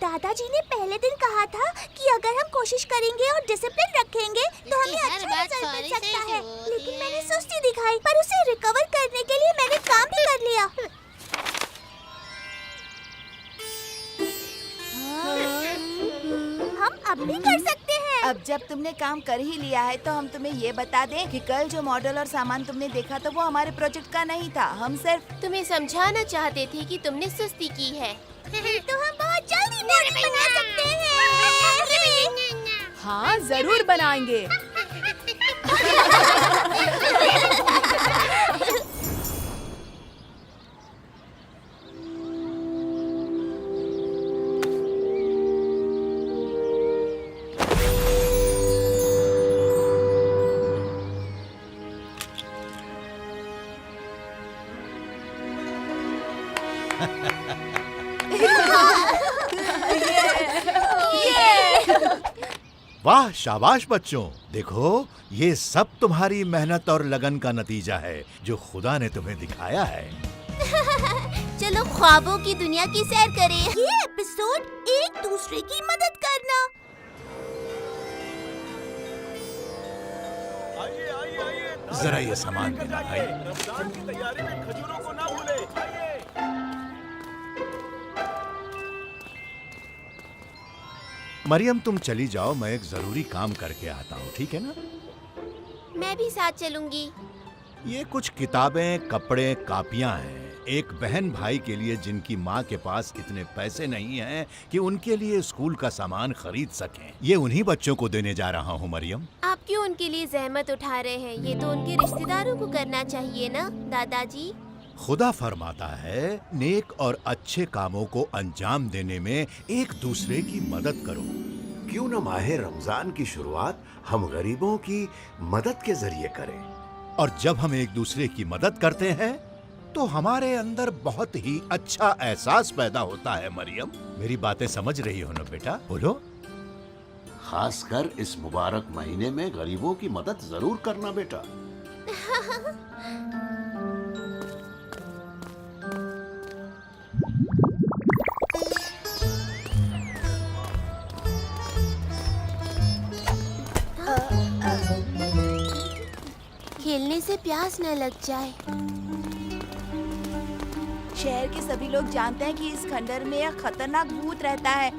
Speaker 2: दादाजी ने पहले दिन कहा था कि अगर हम कोशिश करेंगे और डिसिप्लिन रखेंगे तो हमें
Speaker 1: हर
Speaker 2: अच्छा
Speaker 1: बात
Speaker 2: रिजल्ट मिल
Speaker 1: सॉरी से
Speaker 2: सकता है।
Speaker 1: शुरू होती
Speaker 2: लेकिन
Speaker 1: है।
Speaker 2: मैंने सुस्ती दिखाई, पर उसे रिकवर करने के लिए मैंने काम भी कर लिया। हम अब भी कर सकते हैं।
Speaker 4: अब जब तुमने काम कर ही लिया है तो हम तुम्हें ये बता दें कि कल जो मॉडल और सामान तुमने देखा था वो हमारे प्रोजेक्ट का नहीं था। हम सिर्फ
Speaker 6: तुम्हें समझाना चाहते थे कि तुमने सुस्ती की है।
Speaker 2: तो हम बहुत जल्दी बना सकते हैं।
Speaker 5: हाँ, जरूर बनाएंगे।
Speaker 7: वाह, शाबाश बच्चों। देखो, ये सब तुम्हारी मेहनत और लगन का नतीजा है जो खुदा ने तुम्हें दिखाया है।
Speaker 6: चलो ख्वाबों की दुनिया की सैर करें।
Speaker 2: ये एपिसोड एक दूसरे की मदद करना।
Speaker 7: जरा ये सामान देना भाई। मरियम, तुम चली जाओ, मैं एक जरूरी काम करके आता हूँ, ठीक है ना?
Speaker 6: मैं भी साथ चलूंगी।
Speaker 7: ये कुछ किताबें, कपड़े, कापियां हैं। एक बहन भाई के लिए जिनकी माँ के पास इतने पैसे नहीं हैं कि उनके लिए स्कूल का सामान खरीद सकें। ये उन्हीं बच्चों को देने जा रहा हूँ मरियम।
Speaker 6: आप क्यों उनके लिए जहमत उठा रहे हैं? ये तो उनके रिश्तेदारों को करना चाहिए ना दादाजी।
Speaker 7: खुदा फरमाता है, नेक और अच्छे कामों को अंजाम देने में एक दूसरे की मदद करो।
Speaker 10: क्यों न माहे रमजान की शुरुआत हम गरीबों की मदद के जरिए करें।
Speaker 7: और जब हम एक दूसरे की मदद करते हैं तो हमारे अंदर बहुत ही अच्छा एहसास पैदा होता है। मरियम, मेरी बातें समझ रही हो ना बेटा? बोलो।
Speaker 10: खासकर इस मुबारक महीने में गरीबों की मदद जरूर करना बेटा।
Speaker 6: खेलने से प्यास न लग जाए।
Speaker 4: शहर के सभी लोग जानते हैं कि इस खंडर में एक खतरनाक भूत रहता है।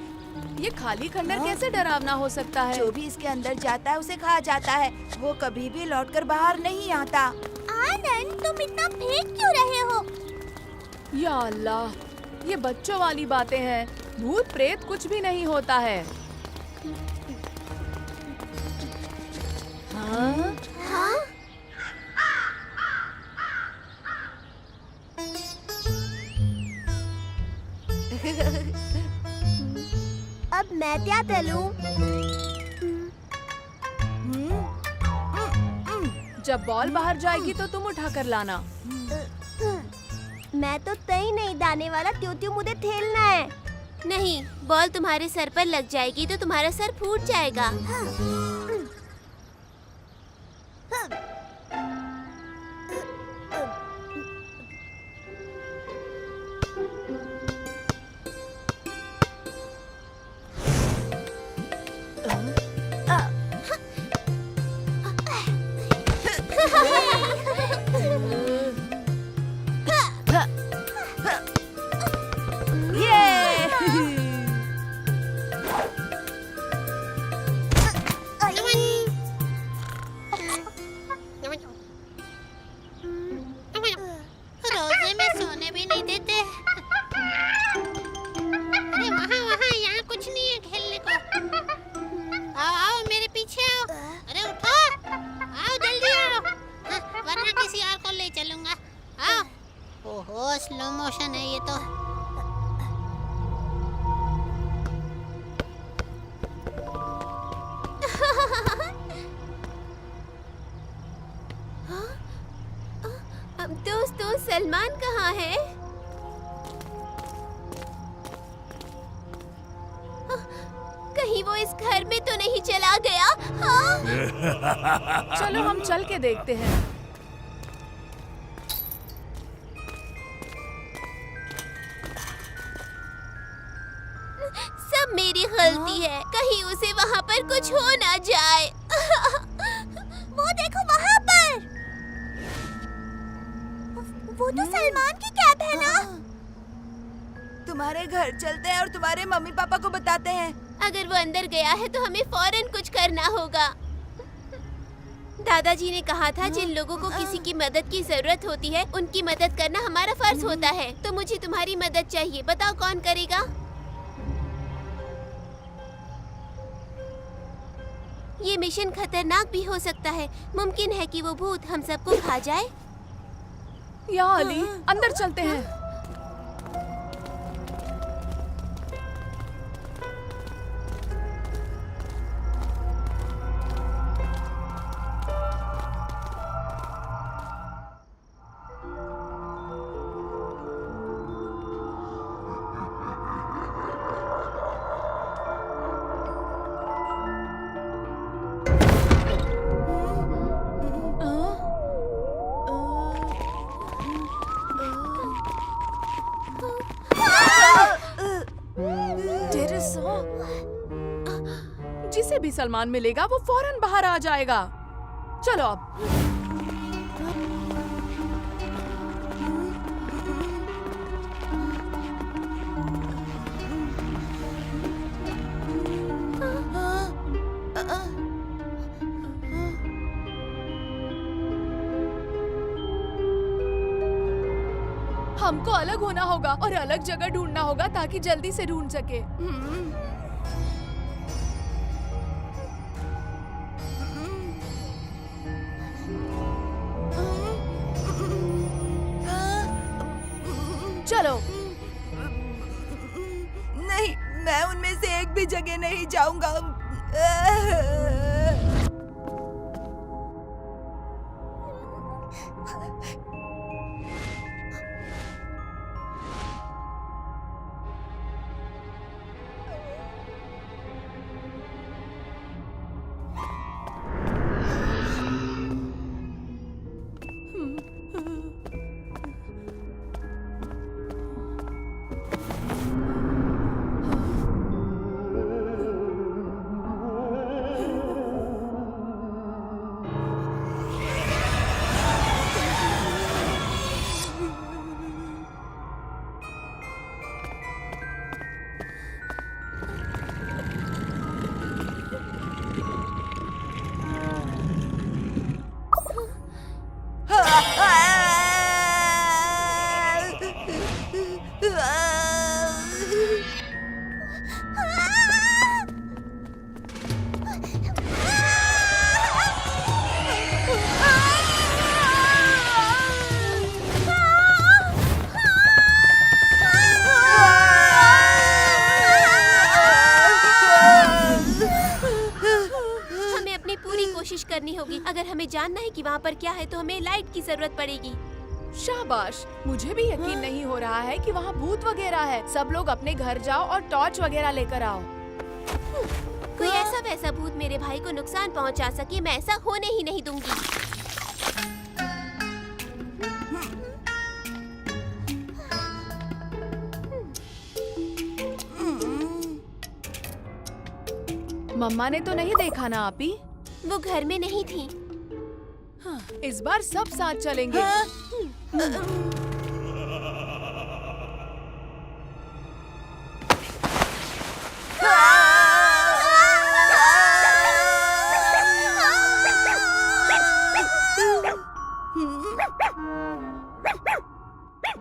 Speaker 5: ये खाली खंडर कैसे डरावना हो सकता है?
Speaker 4: जो भी इसके अंदर जाता है उसे खा जाता है। वो कभी भी लौटकर बाहर नहीं आता।
Speaker 2: आनंद, तुम इतना फेंक क्यों रहे हो?
Speaker 5: या अल्लाह, ये बच्चों वाली बातें हैं। भूत प्रेत कुछ भी नहीं होता है। हाँ?
Speaker 2: अब मैं क्या तलूं?
Speaker 5: जब बॉल बाहर जाएगी तो तुम उठा कर लाना।
Speaker 2: मैं तो तय नहीं दाने वाला, त्यों मुझे खेलना है।
Speaker 6: नहीं, बॉल तुम्हारे सर पर लग जाएगी तो तुम्हारा सर फूट जाएगा।
Speaker 1: रोजे में सोने भी नहीं देते। अरे वहाँ यहाँ कुछ नहीं है खेलने को। आओ आओ मेरे पीछे आओ। अरे उठो, आओ जल्दी आओ, वरना किसी और को ले चलूंगा। आओ। ओहो, स्लो मोशन है ये तो।
Speaker 6: दोस्तों, सलमान कहाँ है? कहीं वो इस घर में तो नहीं चला गया? हाँ?
Speaker 5: चलो हम चल के देखते हैं।
Speaker 6: सब मेरी गलती है। कहीं उसे वहाँ पर कुछ हो ना जाए।
Speaker 2: वो देखो वहाँ पर। वो तो सलमान की कैप है ना?
Speaker 4: तुम्हारे घर चलते हैं और तुम्हारे मम्मी पापा को बताते हैं।
Speaker 6: अगर वो अंदर गया है तो हमें फौरन कुछ करना होगा। दादाजी ने कहा था जिन लोगों को किसी की मदद की जरूरत होती है उनकी मदद करना हमारा फर्ज होता है। तो मुझे तुम्हारी मदद चाहिए, बताओ कौन करेगा? ये मिशन खतरनाक भी हो सकता है। मुमकिन है कि वो भूत हम सबको खा जाए।
Speaker 5: या अली, अंदर चलते हैं। जिसे भी सलमान मिलेगा वो फौरन बाहर आ जाएगा। चलो अब। हमको अलग होना होगा और अलग जगह ढूंढना होगा ताकि जल्दी से ढूंढ सके। चलो।
Speaker 4: नहीं, मैं उनमें से एक भी जगह नहीं जाऊंगा।
Speaker 6: करनी होगी। अगर हमें जानना है कि वहाँ पर क्या है तो हमें लाइट की जरूरत पड़ेगी।
Speaker 5: शाबाश, मुझे भी यकीन नहीं हो रहा है कि वहाँ भूत वगैरह है। सब लोग अपने घर जाओ और टॉर्च वगैरह लेकर आओ।
Speaker 6: कोई ऐसा वैसा भूत मेरे भाई को नुकसान पहुँचा सके, मैं ऐसा होने ही नहीं दूंगी।
Speaker 5: मम्मा ने तो नहीं देखा ना आपी?
Speaker 6: वो घर में नहीं थी।
Speaker 5: हाँ, इस बार सब साथ चलेंगे।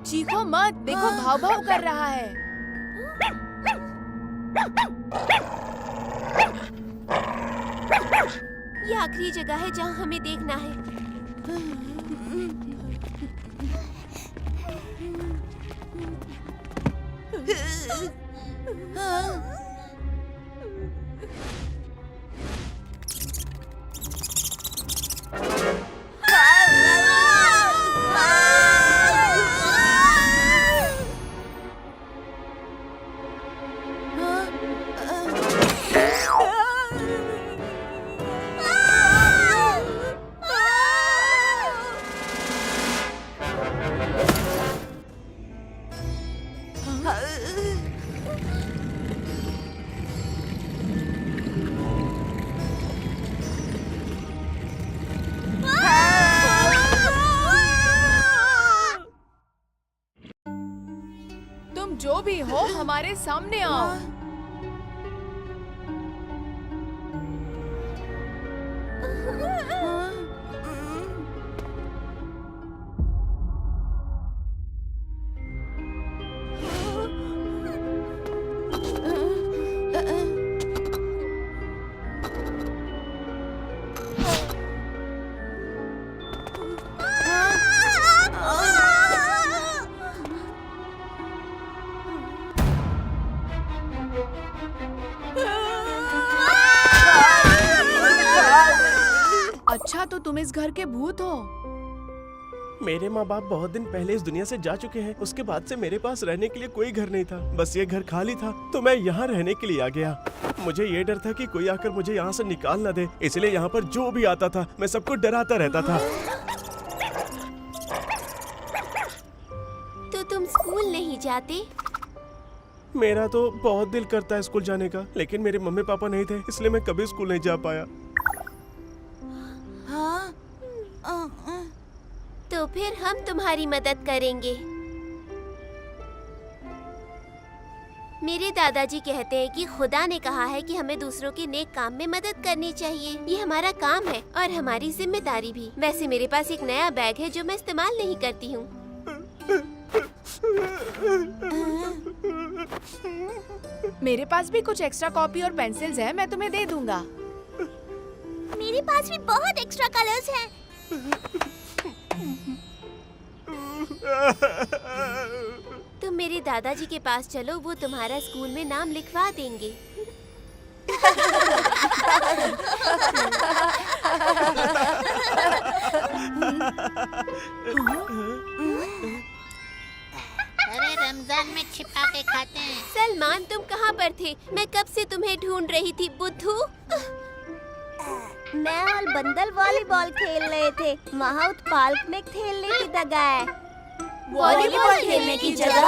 Speaker 5: चीखो मत, देखो भाव भाव कर रहा है।
Speaker 6: ये आखिरी जगह है जहाँ हमें देखना है।
Speaker 5: तुम जो भी हो हमारे सामने आओ। अच्छा, तो तुम इस घर के भूत हो?
Speaker 11: मेरे माँ बाप बहुत दिन पहले इस दुनिया से जा चुके हैं। उसके बाद से मेरे पास रहने के लिए कोई घर नहीं था, बस ये घर खाली था, तो मैं यहाँ रहने के लिए आ गया। मुझे ये डर था कि कोई आकर मुझे यहाँ से निकाल ना दे, इसलिए यहाँ पर जो भी आता था मैं सबको डराता रहता था।
Speaker 6: तो तुम स्कूल नहीं जाते?
Speaker 11: मेरा तो बहुत दिल करता है स्कूल जाने का, लेकिन मेरे मम्मी पापा नहीं थे, इसलिए मैं कभी स्कूल नहीं जा पाया।
Speaker 6: तो फिर हम तुम्हारी मदद करेंगे। मेरे दादाजी कहते हैं कि खुदा ने कहा है कि हमें दूसरों के नेक काम में मदद करनी चाहिए। ये हमारा काम है और हमारी जिम्मेदारी भी। वैसे मेरे पास एक नया बैग है जो मैं इस्तेमाल नहीं करती हूँ।
Speaker 5: मेरे पास भी कुछ एक्स्ट्रा कॉपी और पेंसिल्स हैं, मैं तुम्हें दे दूंगा।
Speaker 2: मेरे पास भी बहुत एक्स्ट्रा कलर्स हैं।
Speaker 6: तुम मेरे दादाजी के पास चलो, वो तुम्हारा स्कूल में नाम लिखवा देंगे।
Speaker 1: अरे रमजान में छिपा के खाते हैं।
Speaker 6: सलमान, तुम कहाँ पर थे? मैं कब से तुम्हें ढूंढ रही थी। बुद्धू,
Speaker 2: मैं और बंदल वॉलीबॉल खेल रहे थे। वहाँ उस पार्क में खेलने की जगह है।
Speaker 6: वॉलीबॉल खेलने की जगह?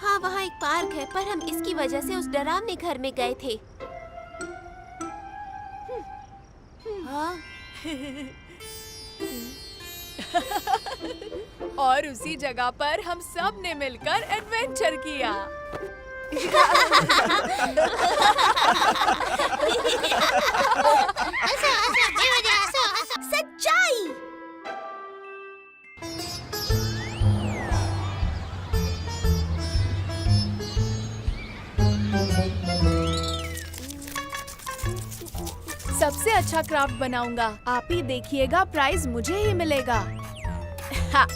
Speaker 6: हाँ, वहाँ एक पार्क है, पर हम इसकी वजह से उस डरावने घर में गए थे।
Speaker 5: और उसी जगह पर हम सब ने मिलकर एडवेंचर किया।
Speaker 2: सच्चाई।
Speaker 5: सबसे अच्छा क्राफ्ट बनाऊंगा। आप ही देखिएगा, प्राइज मुझे ही मिलेगा। हाँ।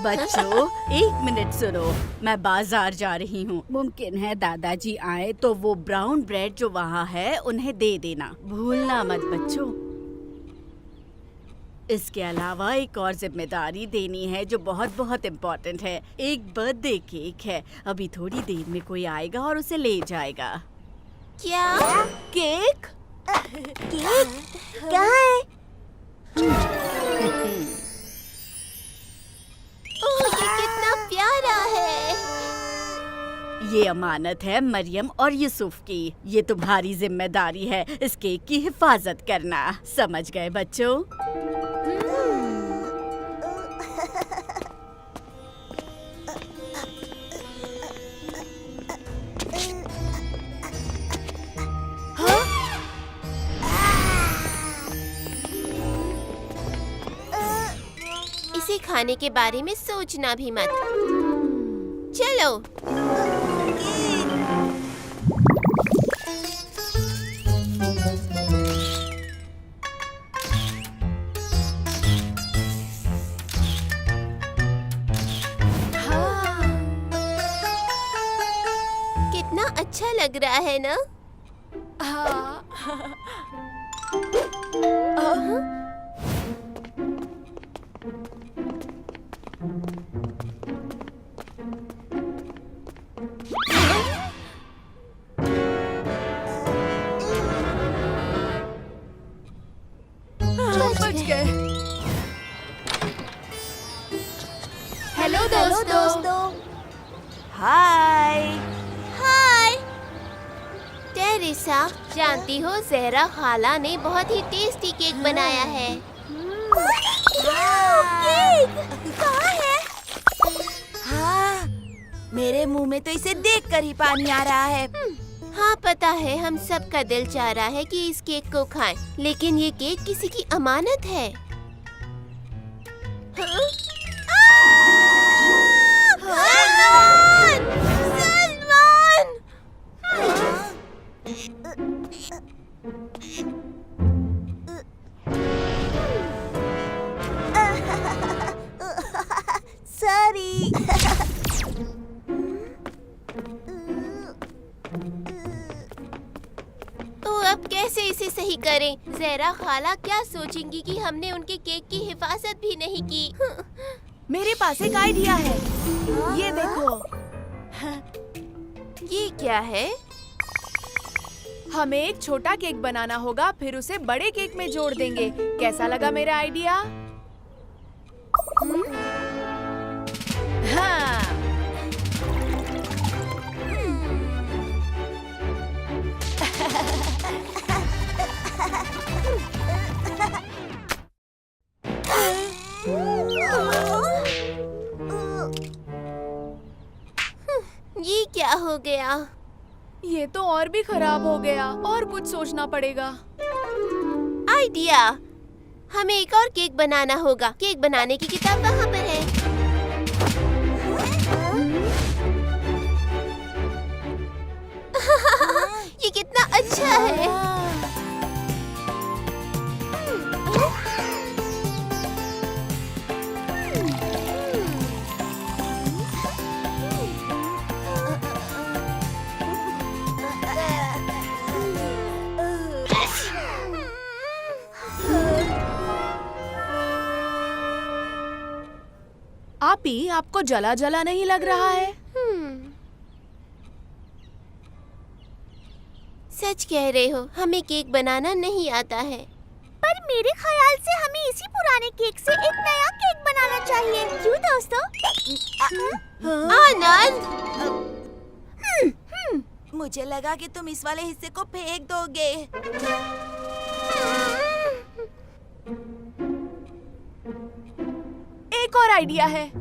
Speaker 9: बच्चों, 1 मिनट सुनो, मैं बाजार जा रही हूँ। मुमकिन है दादाजी आए तो वो ब्राउन ब्रेड जो वहाँ है उन्हें दे देना, भूलना मत बच्चों। इसके अलावा एक और जिम्मेदारी देनी है जो बहुत बहुत इम्पोर्टेंट है। एक बर्थडे केक है, अभी थोड़ी देर में कोई आएगा और उसे ले जाएगा।
Speaker 6: क्या?
Speaker 5: केक?
Speaker 2: केक क्या है?
Speaker 6: ओह, ये कितना प्यारा है।
Speaker 9: ये अमानत है मरियम और यूसुफ की। ये तुम्हारी जिम्मेदारी है इस केक की हिफाजत करना। समझ गए बच्चों?
Speaker 6: इसे खाने के बारे में सोचना भी मत। चलो। कितना अच्छा लग रहा है ना?
Speaker 5: हाँ। बच गए। हेलो दोस्तों।
Speaker 4: हाय।
Speaker 2: हाय।
Speaker 6: टेरेसा, जानती हो ज़हरा खाला ने बहुत ही टेस्टी केक बनाया है।
Speaker 2: केक कहाँ है?
Speaker 4: हाँ, मेरे मुंह में तो इसे देखकर ही पानी आ रहा है।
Speaker 6: हाँ, पता है, हम सब का दिल चाह रहा है कि इस केक को खाएं, लेकिन ये केक किसी की अमानत है। हाँ?
Speaker 2: सॉरी।
Speaker 6: तो अब कैसे इसे सही करें? ज़हरा खाला क्या सोचेंगी कि हमने उनके केक की हिफाजत भी नहीं की।
Speaker 5: मेरे पास एक आइडिया है। ये देखो।
Speaker 6: ये क्या है?
Speaker 5: हमें एक छोटा केक बनाना होगा, फिर उसे बड़े केक में जोड़ देंगे। कैसा लगा मेरा आइडिया? हाँ।
Speaker 6: ये क्या हो गया?
Speaker 5: ये तो और भी खराब हो गया। और कुछ सोचना पड़ेगा।
Speaker 6: आइडिया! हमें एक और केक बनाना होगा। केक बनाने की किताब वहाँ पर है। ये कितना अच्छा है।
Speaker 5: आपी, आपको जला जला नहीं लग रहा है?
Speaker 6: सच कह रहे हो, हमें केक बनाना नहीं आता है।
Speaker 2: पर मेरे ख्याल से हमें इसी पुराने केक से एक नया केक बनाना चाहिए। क्यों दोस्तों?
Speaker 6: आनंद,
Speaker 4: मुझे लगा कि तुम इस वाले हिस्से को फेंक दोगे।
Speaker 5: एक और आइडिया है।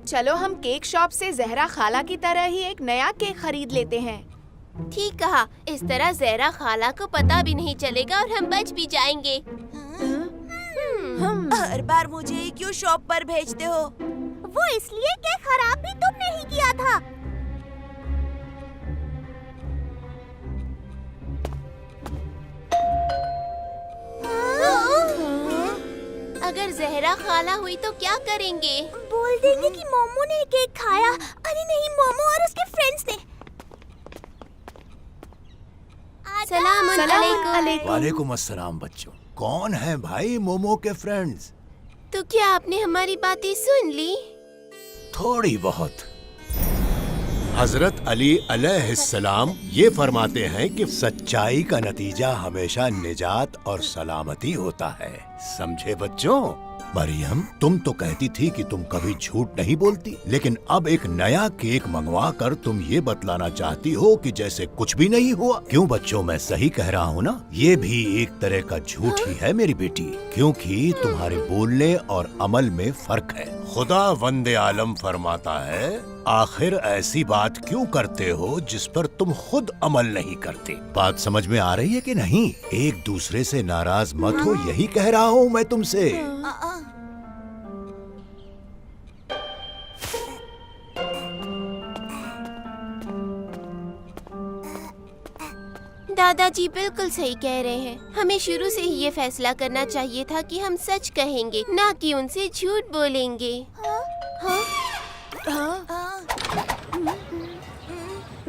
Speaker 5: चलो हम केक शॉप से जहरा खाला की तरह ही एक नया केक खरीद लेते हैं।
Speaker 6: ठीक कहा। इस तरह जहरा खाला को पता भी नहीं चलेगा और हम बच भी जाएंगे।
Speaker 4: हर बार मुझे ही क्यों शॉप पर भेजते हो?
Speaker 2: वो इसलिए कि खराब भी तुमने ही किया था।
Speaker 6: अगर जहरा खाला हुई तो क्या करेंगे?
Speaker 2: बोल देंगे कि मोमो ने केक खाया। अरे नहीं, मोमो और उसके फ्रेंड्स ने।
Speaker 6: सलाम अलैकुम।
Speaker 7: वालेकुम अस्सलाम बच्चों। कौन है भाई मोमो के फ्रेंड्स?
Speaker 6: तो क्या आपने हमारी बातें सुन ली?
Speaker 7: थोड़ी बहुत। हजरत अली अलैहिस्सलाम ये फरमाते हैं कि सच्चाई का नतीजा हमेशा निजात और सलामती होता है। समझे बच्चों? मरियम, तुम तो कहती थी कि तुम कभी झूठ नहीं बोलती, लेकिन अब एक नया केक मंगवा कर तुम ये बतलाना चाहती हो कि जैसे कुछ भी नहीं हुआ। क्यों बच्चों, मैं सही कह रहा हूँ ना? ये भी एक तरह का झूठ ही है मेरी बेटी, क्योंकि तुम्हारे बोलने और अमल में फर्क है। खुदा वंदे आलम फरमाता है, आखिर ऐसी बात क्यों करते हो जिस पर तुम खुद अमल नहीं करते। बात समझ में आ रही है कि नहीं? एक दूसरे से नाराज मत हो, यही कह रहा हूँ मैं तुमसे।
Speaker 6: दादाजी बिल्कुल सही कह रहे हैं। हमें शुरू से ही ये फैसला करना चाहिए था कि हम सच कहेंगे, ना कि उनसे झूठ बोलेंगे।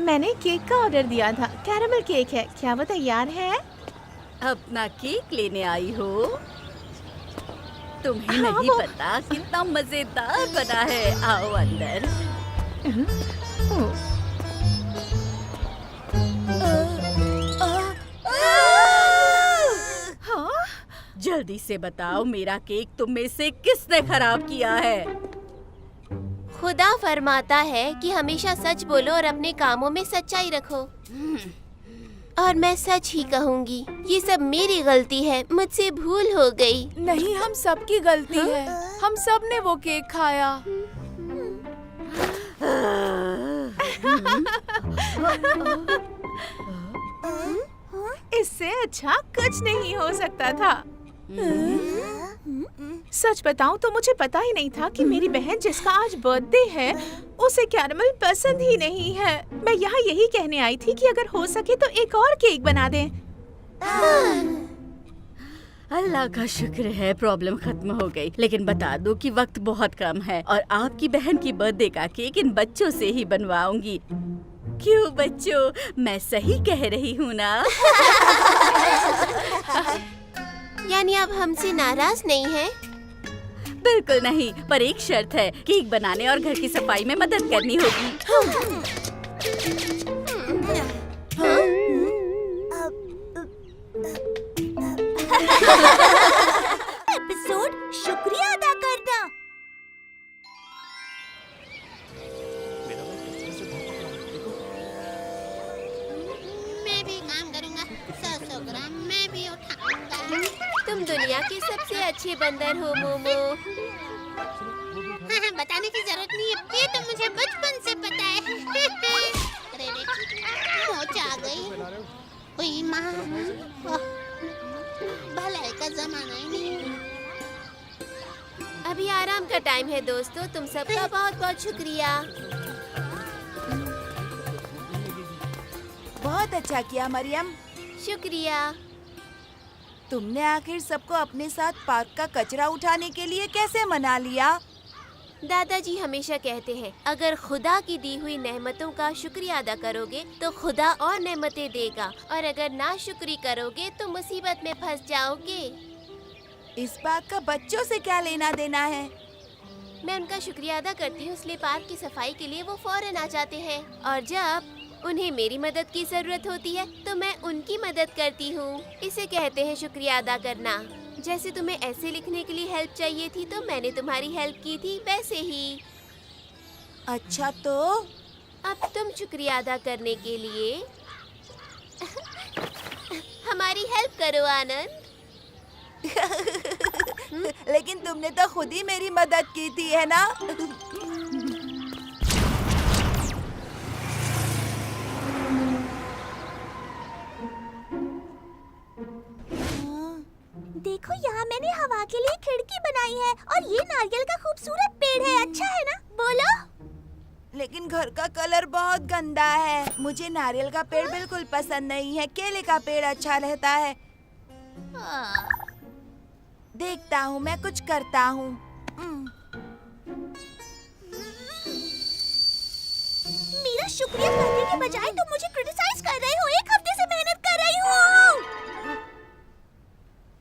Speaker 8: मैंने केक का ऑर्डर दिया था। कैरेमल केक है। क्या वो तैयार है?
Speaker 9: अपना केक लेने आई हो? तुम्हें नहीं पता कितना मजेदार बना है। आओ अंदर। जल्दी से बताओ, मेरा केक तुम में से किसने खराब किया है?
Speaker 6: खुदा फरमाता है कि हमेशा सच बोलो और अपने कामों में सच्चाई रखो। और मैं सच ही कहूँगी, ये सब मेरी गलती है, मुझसे भूल हो गई।
Speaker 5: नहीं, हम सब की गलती है। हम सब ने वो केक खाया।
Speaker 8: इससे अच्छा कुछ नहीं हो सकता था। सच बताऊं तो मुझे पता ही नहीं था कि मेरी बहन जिसका आज बर्थडे है उसे कैरेमल पसंद ही नहीं है। मैं यहाँ यही कहने आई थी कि अगर हो सके तो एक और केक बना दें।
Speaker 9: अल्लाह का शुक्र है प्रॉब्लम खत्म हो गई। लेकिन बता दो कि वक्त बहुत कम है और आपकी बहन की बर्थडे का केक इन बच्चों से ही बनवाऊंगी। क्यों बच्चों, मैं सही कह रही हूँ ना?
Speaker 6: यानी आप हमसे नाराज नहीं हैं?
Speaker 9: बिल्कुल नहीं, पर एक शर्त है, केक बनाने और घर की सफाई में मदद करनी होगी।
Speaker 2: एपिसोड शुक्रिया अदा करना।
Speaker 1: मैं भी काम करूंगा। 100 ग्राम मैं भी उठाऊंगा।
Speaker 6: तुम दुनिया के सबसे अच्छे बंदर हो मोमो।
Speaker 1: हाँ, बताने की जरूरत नहीं है, ये तो मुझे बचपन से पता है। अरे मोच आ गई। ओए माँ, भलाई का जमाना ही नहीं।
Speaker 6: अभी आराम का टाइम है दोस्तों, तुम सबका बहुत बहुत शुक्रिया।
Speaker 4: बहुत अच्छा किया मरियम।
Speaker 6: शुक्रिया।
Speaker 4: तुमने आखिर सबको अपने साथ पार्क का कचरा उठाने के लिए कैसे मना लिया?
Speaker 6: दादाजी हमेशा कहते हैं, अगर खुदा की दी हुई नेमतों का शुक्रिया अदा करोगे तो खुदा और नेमतें देगा, और अगर नाशुक्री करोगे तो मुसीबत में फंस जाओगे।
Speaker 4: इस बात का बच्चों से क्या लेना देना है?
Speaker 6: मैं उनका शुक्रिया अदा करती हूँ, इसलिए पार्क की सफाई के लिए वो फौरन आ जाते हैं, और जब उन्हें मेरी मदद की जरूरत होती है तो मैं उनकी मदद करती हूँ। इसे कहते हैं शुक्रिया अदा करना। जैसे तुम्हें ऐसे लिखने के लिए हेल्प चाहिए थी तो मैंने तुम्हारी हेल्प की थी, वैसे ही।
Speaker 4: अच्छा, तो
Speaker 6: अब तुम शुक्रिया अदा करने के लिए हमारी हेल्प करो आनंद।
Speaker 4: लेकिन तुमने तो खुद ही मेरी मदद की थी, है ना?
Speaker 2: देखो, यहाँ मैंने हवा के लिए खिड़की बनाई है और ये नारियल का खूबसूरत पेड़ है। अच्छा है ना? बोलो।
Speaker 4: लेकिन घर का कलर बहुत गंदा है। मुझे नारियल का पेड़ बिल्कुल पसंद नहीं है। केले का पेड़ अच्छा रहता है। देखता हूँ, मैं कुछ करता हूँ।
Speaker 2: मेरा शुक्रिया करने के बजाय तुम मुझे क्रिटिसाइज कर रहे हो। 1 हफ्ते से मेहनत कर रही हूँ।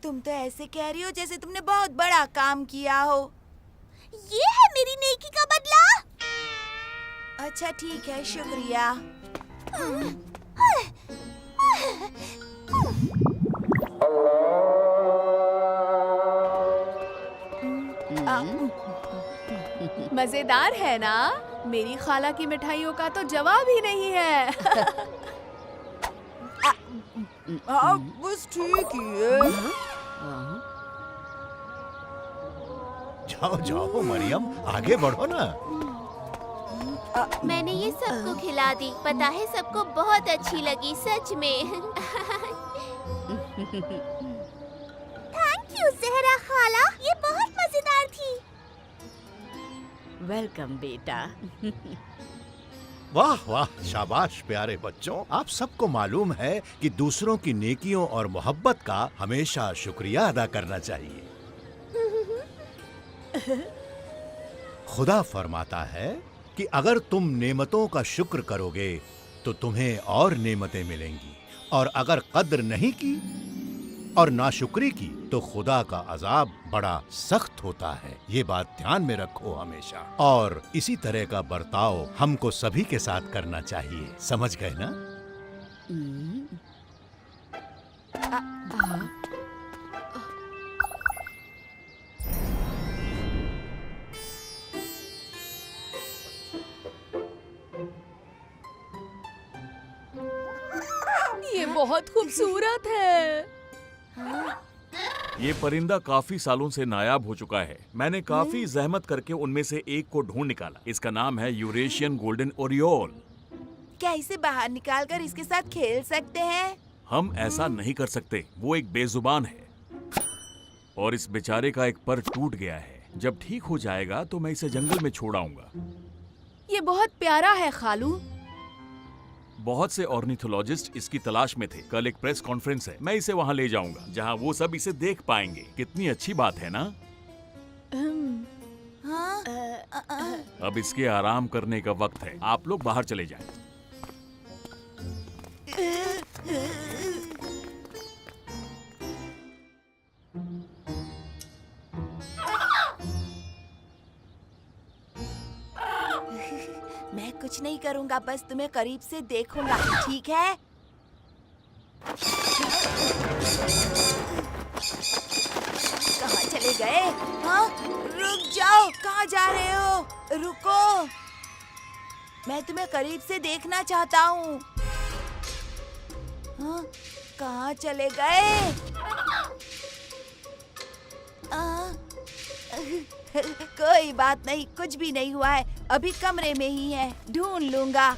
Speaker 4: तुम तो ऐसे कह रही हो जैसे तुमने बहुत बड़ा काम किया हो।
Speaker 2: ये है मेरी नेकी का बदला।
Speaker 4: अच्छा ठीक है, शुक्रिया।
Speaker 5: मजेदार है ना? मेरी खाला की मिठाइयों का तो जवाब ही नहीं है।
Speaker 4: बस ठीक ही है।
Speaker 7: जाओ जाओ मरियम, आगे बढ़ो ना।
Speaker 6: मैंने ये सबको खिला दी, पता है सबको बहुत अच्छी लगी, सच में।
Speaker 2: थैंक यू ज़हरा खाला, ये बहुत मजेदार थी।
Speaker 9: वेलकम बेटा।
Speaker 7: वाह वाह, शाबाश प्यारे बच्चों। आप सबको मालूम है कि दूसरों की नेकियों और मोहब्बत का हमेशा शुक्रिया अदा करना चाहिए। खुदा फरमाता है कि अगर तुम नेमतों का शुक्र करोगे तो तुम्हें और नेमतें मिलेंगी, और अगर कद्र नहीं की और नाशुक्री की तो खुदा का अजाब बड़ा सख्त होता है। ये बात ध्यान में रखो हमेशा, और इसी तरह का बर्ताव हमको सभी के साथ करना चाहिए। समझ गए ना?
Speaker 5: ये बहुत खूबसूरत है।
Speaker 12: ये परिंदा काफी सालों से नायाब हो चुका है। मैंने काफी जहमत करके उनमें से एक को ढूंढ निकाला। इसका नाम है यूरेशियन गोल्डन ओरियोल।
Speaker 4: क्या इसे बाहर निकालकर इसके साथ खेल सकते हैं?
Speaker 12: हम ऐसा नहीं कर सकते, वो एक बेजुबान है और इस बेचारे का एक पर टूट गया है। जब ठीक हो जाएगा तो मैं इसे जंगल में छोड़ आऊंगा।
Speaker 5: ये बहुत प्यारा है खालू।
Speaker 12: बहुत से ऑर्निथोलॉजिस्ट इसकी तलाश में थे। कल एक प्रेस कॉन्फ्रेंस है, मैं इसे वहाँ ले जाऊंगा जहाँ वो सब इसे देख पाएंगे। कितनी अच्छी बात है ना? अब इसके आराम करने का वक्त है। आप लोग बाहर चले जाएं।
Speaker 4: मैं कुछ नहीं करूंगा, बस तुम्हें करीब से देखूंगा, ठीक है? कहाँ चले गए? हाँ, रुक जाओ, कहाँ जा रहे हो? रुको, मैं तुम्हें करीब से देखना चाहता हूँ। हाँ, कहाँ चले गए? कोई बात नहीं, कुछ भी नहीं हुआ है। अभी कमरे में ही है, ढूंढ लूंगा।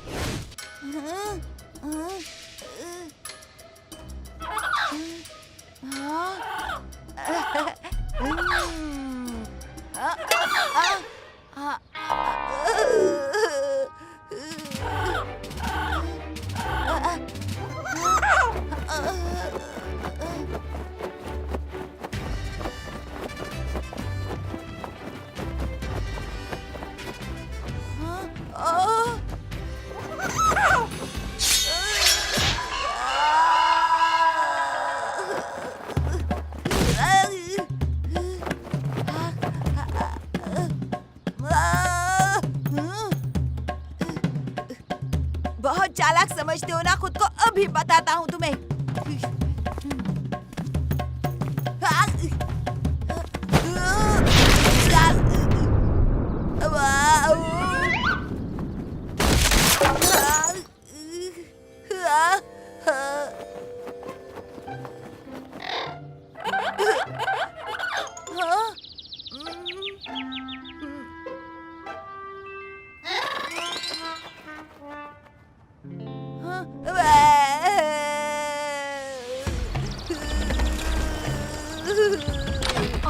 Speaker 4: समझते हो ना खुद को, अभी बताता हूँ तुम्हें।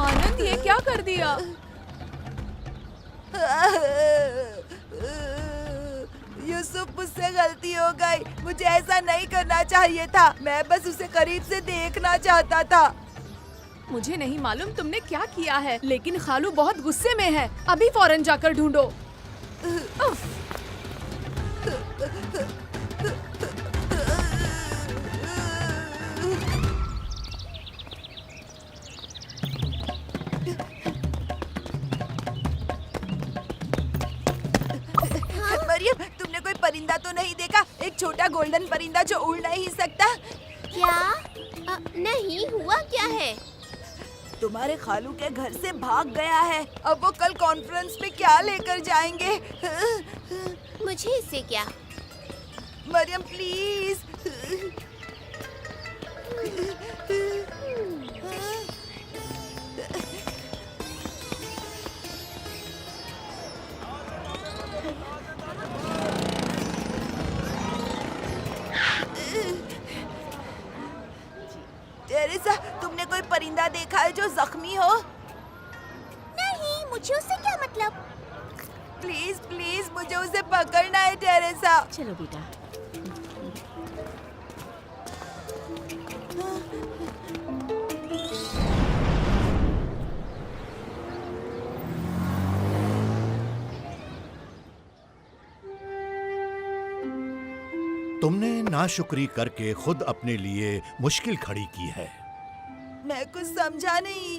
Speaker 5: आनंद, ये क्या कर दिया?
Speaker 4: यूसुफ, मुझसे गलती हो गई। मुझे ऐसा नहीं करना चाहिए था। मैं बस उसे करीब से देखना चाहता था।
Speaker 5: मुझे नहीं मालूम तुमने क्या किया है, लेकिन खालू बहुत गुस्से में है। अभी फौरन जाकर ढूंढो। उफ।
Speaker 4: मरियम, तुमने कोई परिंदा तो नहीं देखा? एक छोटा गोल्डन परिंदा जो उड़ नहीं सकता।
Speaker 6: क्या? नहीं, हुआ क्या है?
Speaker 4: तुम्हारे खालू के घर से भाग गया है। अब वो कल कॉन्फ्रेंस में क्या लेकर जाएंगे?
Speaker 6: मुझे इससे क्या?
Speaker 4: मरियम प्लीज। टेरेसा, तुमने कोई परिंदा देखा है जो जख्मी हो?
Speaker 2: नहीं, मुझे उससे क्या मतलब?
Speaker 4: प्लीज प्लीज, मुझे उसे पकड़ना है टेरेसा।
Speaker 9: चलो बेटा।
Speaker 7: तुमने नाशुक्री करके खुद अपने लिए मुश्किल खड़ी की है।
Speaker 4: मैं कुछ समझा नहीं।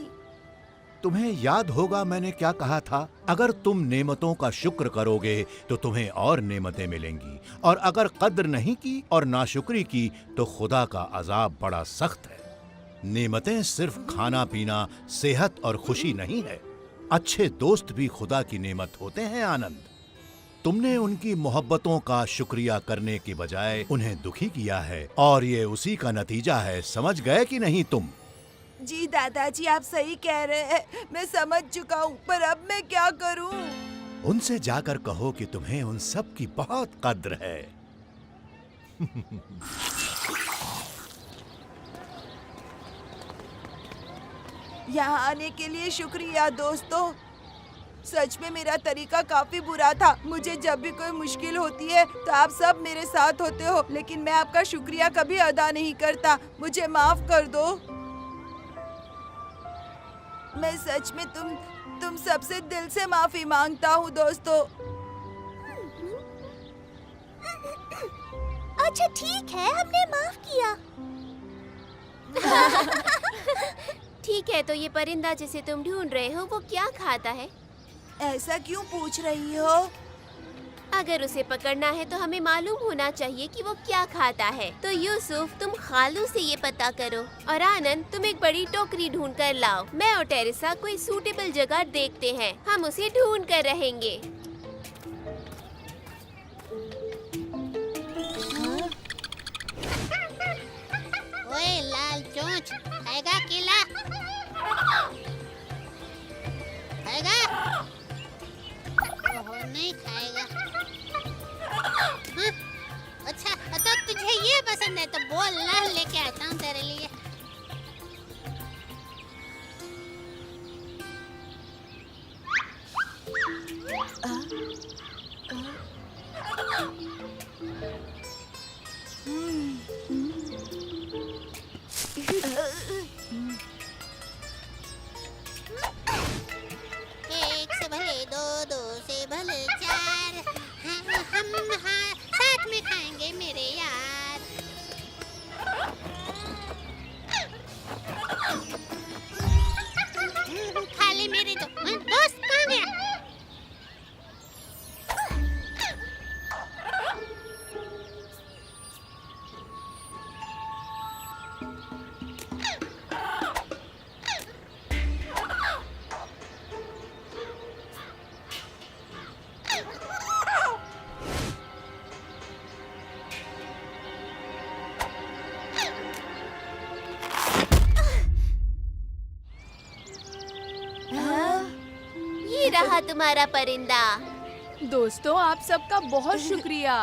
Speaker 7: तुम्हें याद होगा मैंने क्या कहा था? अगर तुम नेमतों का शुक्र करोगे तो तुम्हें और नेमतें मिलेंगी, और अगर कद्र नहीं की और नाशुक्री की तो खुदा का अजाब बड़ा सख्त है। नेमतें सिर्फ खाना पीना, सेहत और खुशी नहीं है। अच्छे दोस्त भी खुदा की नेमत होते हैं। आनंद, तुमने उनकी मोहब्बतों का शुक्रिया करने की बजाय उन्हें दुखी किया है, और ये उसी का नतीजा है। समझ गए कि नहीं तुम?
Speaker 4: जी दादाजी, आप सही कह रहे हैं। मैं समझ चुका हूँ, पर अब मैं क्या करूँ?
Speaker 7: उनसे जाकर कहो कि तुम्हें उन सब की बहुत कद्र है।
Speaker 4: यहाँ आने के लिए शुक्रिया दोस्तों। सच में मेरा तरीका काफी बुरा था। मुझे जब भी कोई मुश्किल होती है तो आप सब मेरे साथ होते हो, लेकिन मैं आपका शुक्रिया कभी अदा नहीं करता। मुझे माफ कर दो। मैं सच में तुम सबसे दिल से माफी मांगता हूँ दोस्तों।
Speaker 2: अच्छा ठीक है, हमने माफ किया।
Speaker 6: ठीक है, तो ये परिंदा जिसे तुम ढूंढ रहे हो वो क्या खाता है?
Speaker 4: ऐसा क्यों पूछ रही हो?
Speaker 6: अगर उसे पकड़ना है तो हमें मालूम होना चाहिए कि वो क्या खाता है। तो यूसुफ, तुम खालू से ये पता करो, और आनंद, तुम एक बड़ी टोकरी ढूंढ कर लाओ। मैं और टेरेसा कोई सूटेबल जगह देखते हैं। हम उसे ढूंढ कर रहेंगे।
Speaker 1: ओए लाल चोंच, खाएगा केला? खाएगा? ओहो, नहीं खाएगा। हाँ? अच्छा, तो तुझे ये पसंद है तो बोल ना, लेके आता हूँ तेरे लिए। एक से भले दो, दो से भले चार, हम साथ में खाएंगे मेरे यार।
Speaker 6: ये रहा तुम्हारा परिंदा।
Speaker 5: दोस्तों, आप सबका बहुत शुक्रिया।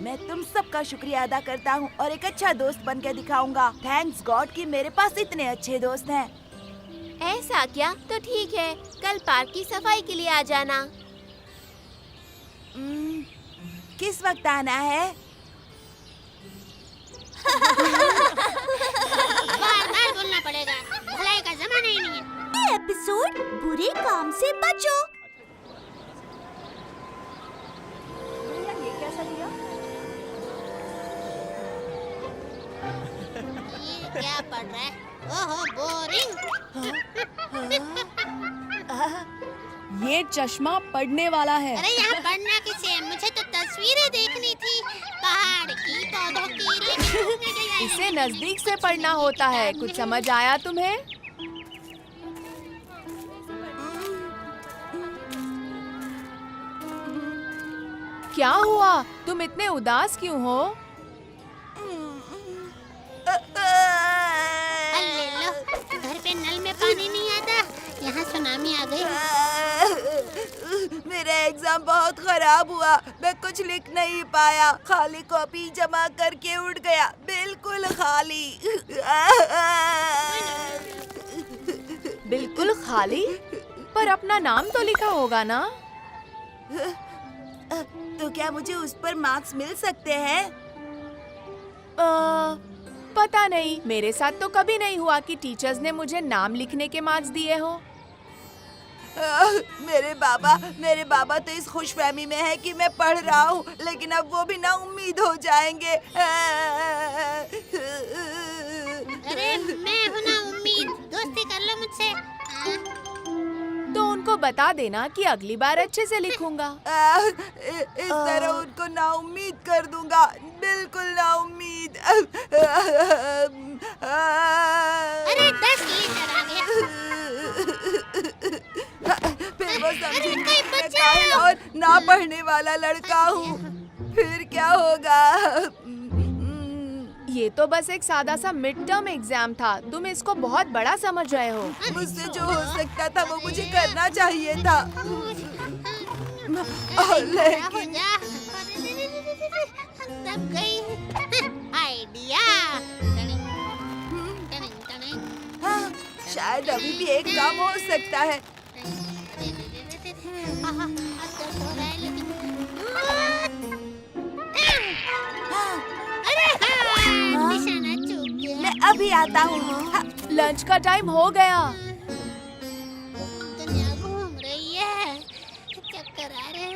Speaker 4: मैं तुम सबका शुक्रिया अदा करता हूँ और एक अच्छा दोस्त बन के दिखाऊंगा। थैंक्स गॉड कि मेरे पास इतने अच्छे दोस्त हैं।
Speaker 6: ऐसा क्या? तो ठीक है, कल पार्क की सफाई के लिए आ जाना।
Speaker 4: किस वक्त आना है?
Speaker 1: बार-बार बोलना पड़ेगा, भलाई का जमाना ही नहीं है।
Speaker 2: ये एपिसोड बुरे काम से बचो।
Speaker 1: ये क्या पढ़ रहा है? ओहो, बोरिंग।
Speaker 5: ये चश्मा पढ़ने वाला है।
Speaker 1: अरे यहाँ पढ़ना किसे है? मुझे तो तस्वीरें देखनी थी, पहाड़ की, पौधों की, लेकिन घूमने के लिए
Speaker 5: इसे नजदीक से पढ़ना होता है। कुछ समझ आया तुम्हें? क्या हुआ? तुम इतने उदास क्यों हो?
Speaker 1: ले लो, घर पे नल में पानी नहीं आता, यहाँ सुनामी आ गई।
Speaker 4: मेरा एग्जाम बहुत खराब हुआ। मैं कुछ लिख नहीं पाया। खाली कॉपी जमा करके उठ गया, बिल्कुल खाली।
Speaker 5: बिल्कुल खाली? पर अपना नाम तो लिखा होगा ना?
Speaker 4: तो क्या मुझे उस पर मार्क्स मिल सकते हैं?
Speaker 5: पता नहीं, मेरे साथ तो कभी नहीं हुआ कि टीचर्स ने मुझे नाम लिखने के मार्क्स दिए हो।
Speaker 4: मेरे बाबा तो इस खुशफहमी में है कि मैं पढ़ रहा हूँ, लेकिन अब वो भी ना उम्मीद हो जाएंगे।
Speaker 1: अरे मैं हूँ ना उम्मीद, दोस्ती कर लो मुझसे।
Speaker 5: तो उनको बता देना कि अगली बार अच्छे से लिखूंगा।
Speaker 4: इस तरह उनको ना उम्मीद कर दूंगा, बिल्कुल ना उम्मीद।
Speaker 1: अरे 10 लीटर आ गया।
Speaker 4: फिर वो समझेंगे
Speaker 1: कोई
Speaker 4: कि मैं
Speaker 1: बचाओ।
Speaker 4: काहिल और ना पढ़ने वाला लड़का हूँ। फिर क्या होगा?
Speaker 5: ये तो बस एक सादा सा मिड टर्म एग्जाम था। तुम इसको बहुत बड़ा समझ रहे हो।
Speaker 4: मुझसे जो हो सकता था वो मुझे करना चाहिए था। लेकिन
Speaker 1: तब गई आइडिया।
Speaker 4: हाँ, शायद अभी भी एक काम हो सकता है।
Speaker 1: निशाना चूक गया।
Speaker 4: मैं अभी आता हूँ। हाँ,
Speaker 5: लंच का टाइम हो गया।
Speaker 1: दुनिया घूम रही है, चक्कर आ रहे हैं।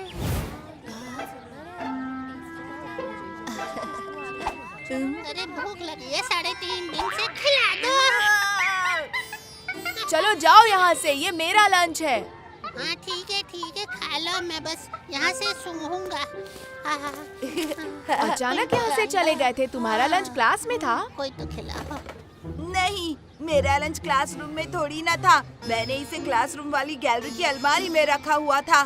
Speaker 1: अरे भूख लगी है, 3.5 दिन से, खिला दो।
Speaker 5: चलो जाओ यहाँ से, ये मेरा लंच है।
Speaker 1: हाँ ठीक है, खा लो, मैं बस यहाँ से सूंघूंगा।
Speaker 5: अचानक यहाँ से चले गए थे? तुम्हारा लंच क्लास में था?
Speaker 1: कोई तो खिलाओ।
Speaker 4: नहीं, मेरा लंच क्लासरूम में थोड़ी ना था। मैंने इसे क्लासरूम वाली गैलरी की अलमारी में रखा हुआ था।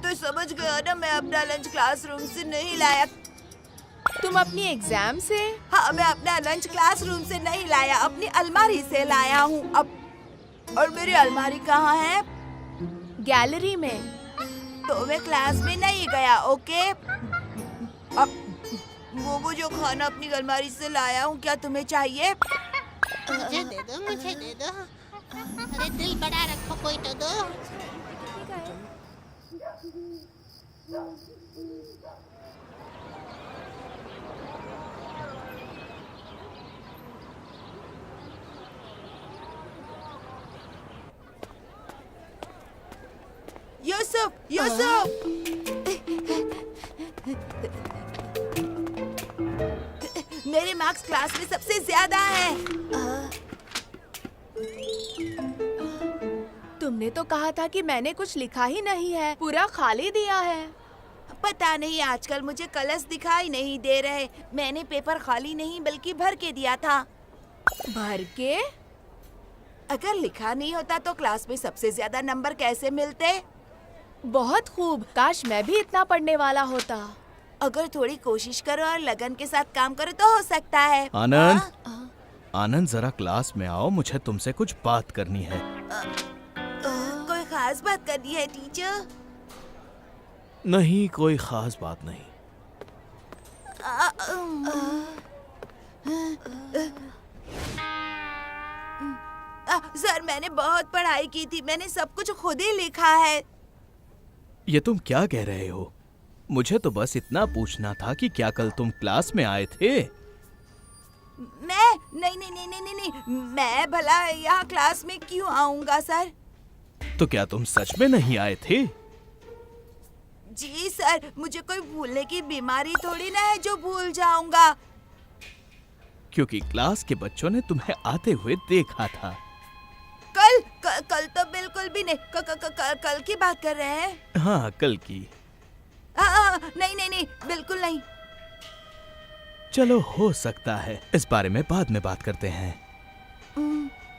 Speaker 4: तो समझ गया ना, मैं अपना लंच क्लासरूम से नहीं लाया।
Speaker 5: तुम अपनी एग्जाम से?
Speaker 4: हाँ, मैं अपना लंच क्लासरूम से नहीं लाया, अपनी अलमारी से लाया हूँ। अब और मेरी अलमारी कहाँ है?
Speaker 5: गैलरी में।
Speaker 4: तो मैं क्लास में नहीं गया, ओके? अब वो जो खाना अपनी अलमारी से लाया हूँ, क्या तुम्हें चाहिए?
Speaker 1: मुझे दे दो। अरे दिल बड़ा रखो, कोई तो दो।
Speaker 4: यूसुफ! मेरे मार्क्स क्लास में सबसे ज्यादा है।
Speaker 5: तुमने तो कहा था कि मैंने कुछ लिखा ही नहीं है, पूरा खाली दिया है।
Speaker 4: पता नहीं आजकल मुझे कलर्स दिखाई नहीं दे रहे। मैंने पेपर खाली नहीं बल्कि भर के दिया था।
Speaker 5: भर के?
Speaker 4: अगर लिखा नहीं होता तो क्लास में सबसे ज्यादा नंबर कैसे मिलते?
Speaker 5: बहुत खूब, काश मैं भी इतना पढ़ने वाला होता।
Speaker 4: अगर थोड़ी कोशिश करो और लगन के साथ काम करो तो हो सकता है।
Speaker 3: आनंद,
Speaker 4: हाँ?
Speaker 3: आनंद जरा क्लास में आओ, मुझे तुमसे कुछ बात करनी है।
Speaker 4: कोई खास बात करनी है टीचर?
Speaker 3: नहीं, कोई खास बात नहीं।
Speaker 4: सर, मैंने बहुत पढ़ाई की थी, मैंने सब कुछ खुद ही लिखा है।
Speaker 3: ये तुम क्या कह रहे हो? मुझे तो बस इतना पूछना था कि क्या कल तुम क्लास में आए थे?
Speaker 4: मैं नहीं, मैं भला यहाँ क्लास में क्यों आऊँगा सर?
Speaker 3: तो क्या तुम सच में नहीं आए थे?
Speaker 4: जी सर, मुझे कोई भूलने की बीमारी थोड़ी ना है जो भूल जाऊंगा।
Speaker 3: क्योंकि क्लास के बच्चों ने तुम्हें आते हुए देखा था।
Speaker 4: कल तो बिल्कुल भी नहीं। कल की बात कर रहे हैं?
Speaker 3: हाँ, कल की।
Speaker 4: नहीं, बिल्कुल नहीं।
Speaker 3: चलो, हो सकता है, इस बारे में बाद में बात करते हैं।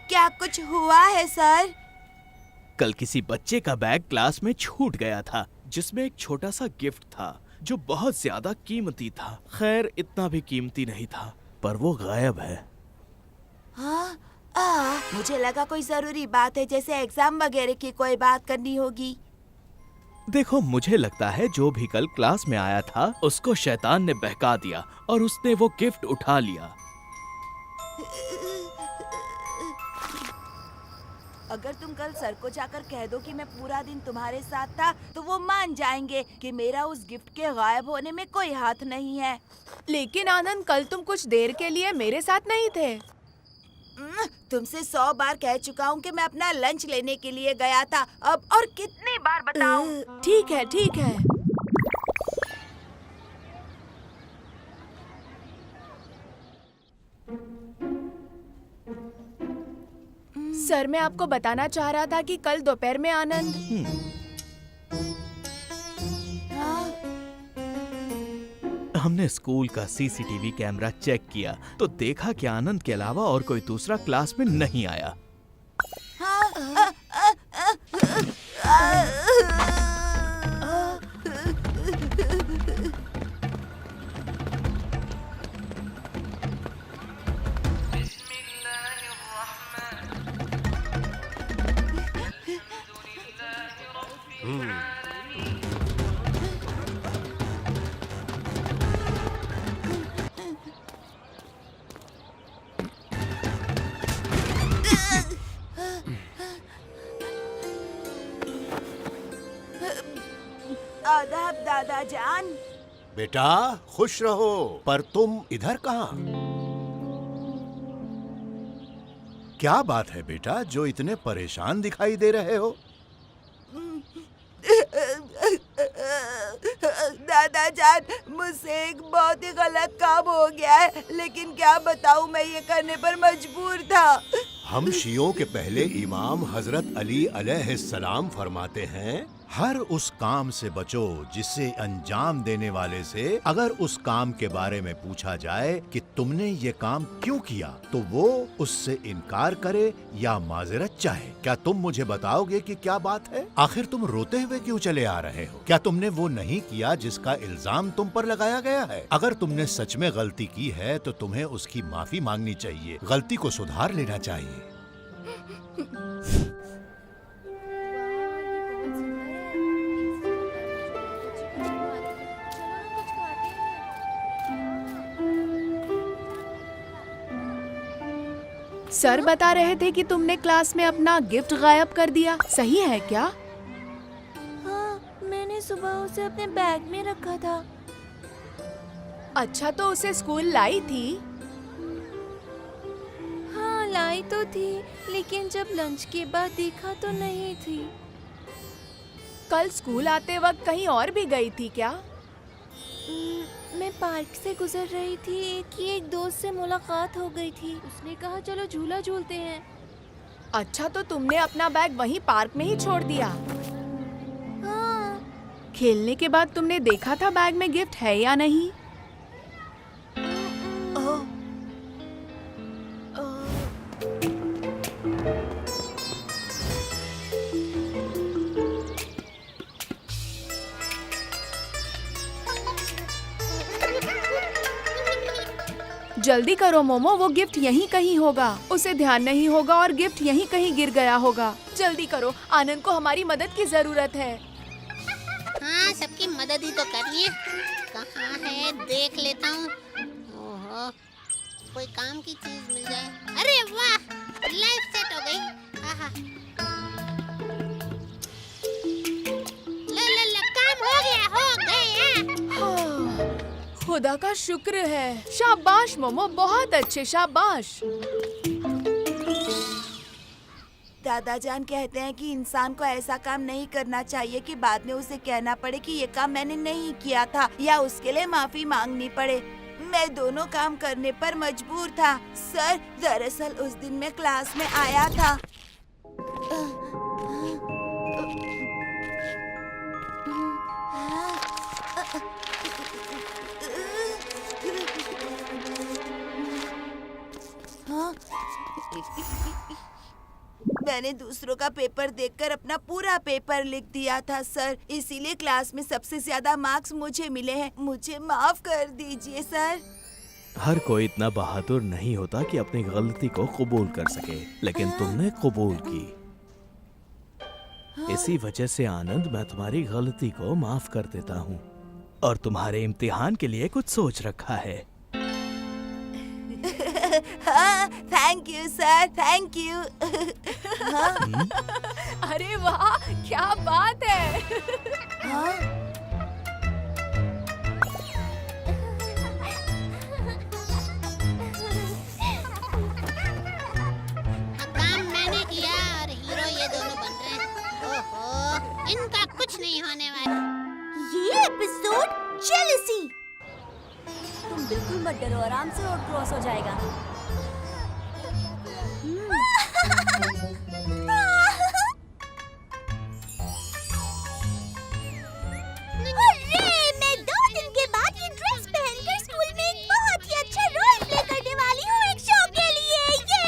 Speaker 4: क्या कुछ हुआ है सर?
Speaker 3: कल किसी बच्चे का बैग क्लास में छूट गया था, जिसमें एक छोटा सा गिफ्ट था जो बहुत ज्यादा कीमती था। खैर, इतना भी कीमती नहीं था, पर वो गायब है।
Speaker 4: हाँ? मुझे लगा कोई जरूरी बात है, जैसे एग्जाम वगैरह की कोई बात करनी होगी।
Speaker 3: देखो, मुझे लगता है जो भी कल क्लास में आया था उसको शैतान ने बहका दिया और उसने वो गिफ्ट उठा लिया।
Speaker 4: अगर तुम कल सर को जाकर कह दो कि मैं पूरा दिन तुम्हारे साथ था, तो वो मान जाएंगे कि मेरा उस गिफ्ट के गायब होने में कोई हाथ नहीं है।
Speaker 5: लेकिन आनंद, कल तुम कुछ देर के लिए मेरे साथ नहीं थे।
Speaker 4: तुमसे 100 बार कह चुका हूँ कि मैं अपना लंच लेने के लिए गया था। अब और कितनी बार बताऊँ?
Speaker 5: ठीक है, ठीक है। सर, मैं आपको बताना चाह रहा था कि कल दोपहर में आनंद।
Speaker 3: हमने स्कूल का सीसीटीवी कैमरा चेक किया तो देखा कि आनंद के अलावा और कोई दूसरा क्लास में नहीं आया।
Speaker 4: आदाब दादा जान।
Speaker 7: बेटा, खुश रहो। पर तुम इधर कहाँ? क्या बात है बेटा, जो इतने परेशान दिखाई दे रहे हो?
Speaker 4: दादा जान, मुझसे एक बहुत ही गलत काम हो गया है, लेकिन क्या बताऊं, मैं ये करने पर मजबूर था।
Speaker 7: हम शियों के पहले इमाम हजरत अली अलैहिस्सलाम फरमाते हैं, हर उस काम से बचो जिसे अंजाम देने वाले से अगर उस काम के बारे में पूछा जाए कि तुमने ये काम क्यों किया, तो वो उससे इनकार करे या माजरत चाहे। क्या तुम मुझे बताओगे कि क्या बात है? आखिर तुम रोते हुए क्यों चले आ रहे हो? क्या तुमने वो नहीं किया जिसका इल्जाम तुम पर लगाया गया है? अगर तुमने सच में गलती की है तो तुम्हें उसकी माफी मांगनी चाहिए, गलती को सुधार लेना चाहिए।
Speaker 5: सर बता रहे थे कि तुमने क्लास में अपना गिफ्ट गायब कर दिया, सही है क्या?
Speaker 2: हाँ, मैंने सुबह उसे अपने बैग में रखा था।
Speaker 5: अच्छा, तो उसे स्कूल लाई थी?
Speaker 2: हाँ, लाई तो थी, लेकिन जब लंच के बाद देखा तो नहीं थी।
Speaker 5: कल स्कूल आते वक्त कहीं और भी गई थी क्या?
Speaker 2: मैं पार्क से गुजर रही थी कि एक दोस्त से मुलाकात हो गई थी। उसने कहा चलो झूला झूलते हैं।
Speaker 5: अच्छा, तो तुमने अपना बैग वहीं पार्क में ही छोड़ दिया?
Speaker 2: हाँ।
Speaker 5: खेलने के बाद तुमने देखा था बैग में गिफ्ट है या नहीं? जल्दी करो मोमो, वो गिफ्ट यहीं कहीं होगा। उसे ध्यान नहीं होगा और गिफ्ट यहीं कहीं गिर गया होगा। जल्दी करो, आनंद को हमारी मदद की जरूरत है।
Speaker 1: हाँ, सबकी मदद ही तो करनी है। कहाँ है, देख लेता हूँ। ओहो, कोई काम की चीज मिल जाए। अरे वाह, लाइफ सेट हो गई। आहा। ला, काम हो गया।
Speaker 5: हाँ, खुदा का शुक्र है। शाबाश मोमो, बहुत अच्छे, शाबाश।
Speaker 4: दादाजान कहते हैं कि इंसान को ऐसा काम नहीं करना चाहिए कि बाद में उसे कहना पड़े कि ये काम मैंने नहीं किया था या उसके लिए माफी मांगनी पड़े। मैं दोनों काम करने पर मजबूर था। सर, दरअसल उस दिन मैं क्लास में आया था। मैंने दूसरों का पेपर देखकर अपना पूरा पेपर लिख दिया था सर, इसीलिए क्लास में सबसे ज्यादा मार्क्स मुझे मिले हैं। मुझे माफ कर दीजिए सर।
Speaker 3: हर कोई इतना बहादुर नहीं होता कि अपनी गलती को कबूल कर सके, लेकिन तुमने कबूल की। इसी वजह से आनंद, मैं तुम्हारी गलती को माफ कर देता हूँ और तुम्हारे इम्तिहान के लिए कुछ सोच रखा है।
Speaker 4: हाँ, thank you sir, thank you.
Speaker 5: अरे वाह, क्या बात है।
Speaker 1: काम मैंने किया और हीरो ये दोनों बन रहे हैं। ओहो, इनका कुछ नहीं होने वाला।
Speaker 2: ये एपिसोड जेलसी। तुम बिल्कुल मत डरो, आराम से रोड क्रॉस हो जाएगा। अरे, मैं 2 दिन के बाद ये ड्रेस पहनकर स्कूल में एक बहुत ही अच्छा रोल प्ले करने वाली हूँ एक शो के लिए। ये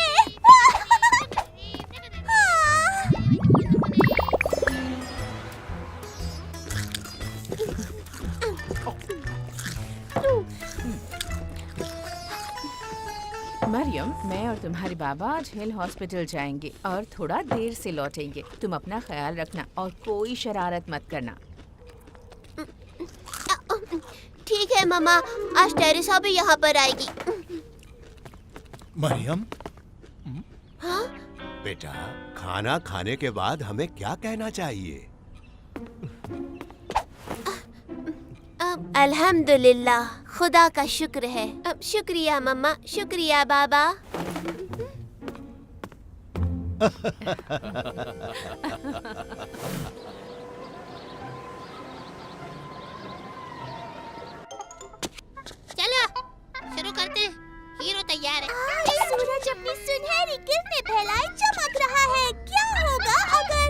Speaker 8: मरियम, मैं और तुम्हारे बाबा आज हिल हॉस्पिटल जाएंगे और थोड़ा देर से लौटेंगे। तुम अपना ख्याल रखना और कोई शरारत मत करना।
Speaker 6: ठीक है मम्मा, आज टेरेसा भी यहाँ पर आएगी।
Speaker 7: मरियम,
Speaker 6: हाँ?
Speaker 7: बेटा, खाना खाने के बाद हमें क्या कहना चाहिए?
Speaker 6: अल्हम्दुलिल्लाह, खुदा का शुक्र है। अब शुक्रिया मम्मा, शुक्रिया बाबा।
Speaker 1: चलो शुरू करते हैं। हीरो तैयार है।
Speaker 2: सूरज अपनी सुनहरी किरणें फैलाए चमक रहा है। क्या होगा अगर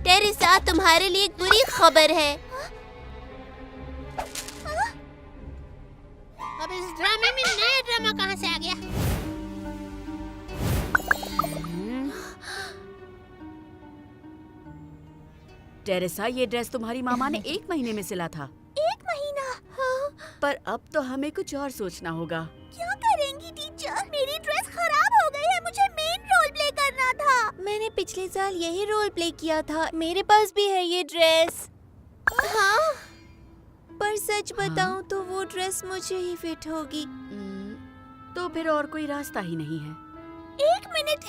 Speaker 6: टेरेसा, तुम्हारे लिए एक बुरी खबर है।
Speaker 1: अब इस ड्रामे में नया ड्रामा कहाँ से आ गया?
Speaker 9: टेरेसा, ये ड्रेस तुम्हारी मामा ने 1 महीने में सिला था।
Speaker 2: 1 महीना? हाँ।
Speaker 9: पर अब तो हमें कुछ और सोचना होगा।
Speaker 2: क्या करेंगी टीचर? मेरी ड्रेस खराब हो गई है। मुझे मेन रोल प्ले करना था।
Speaker 6: मैंने पिछले साल यही रोल प्ले किया था। मेरे पास भी है ये ड्रेस। हाँ, पर सच बताऊं तो वो ड्रेस मुझे ही फिट होगी।
Speaker 9: तो फिर और कोई रास्ता ही नहीं है।
Speaker 2: 1 मिनट।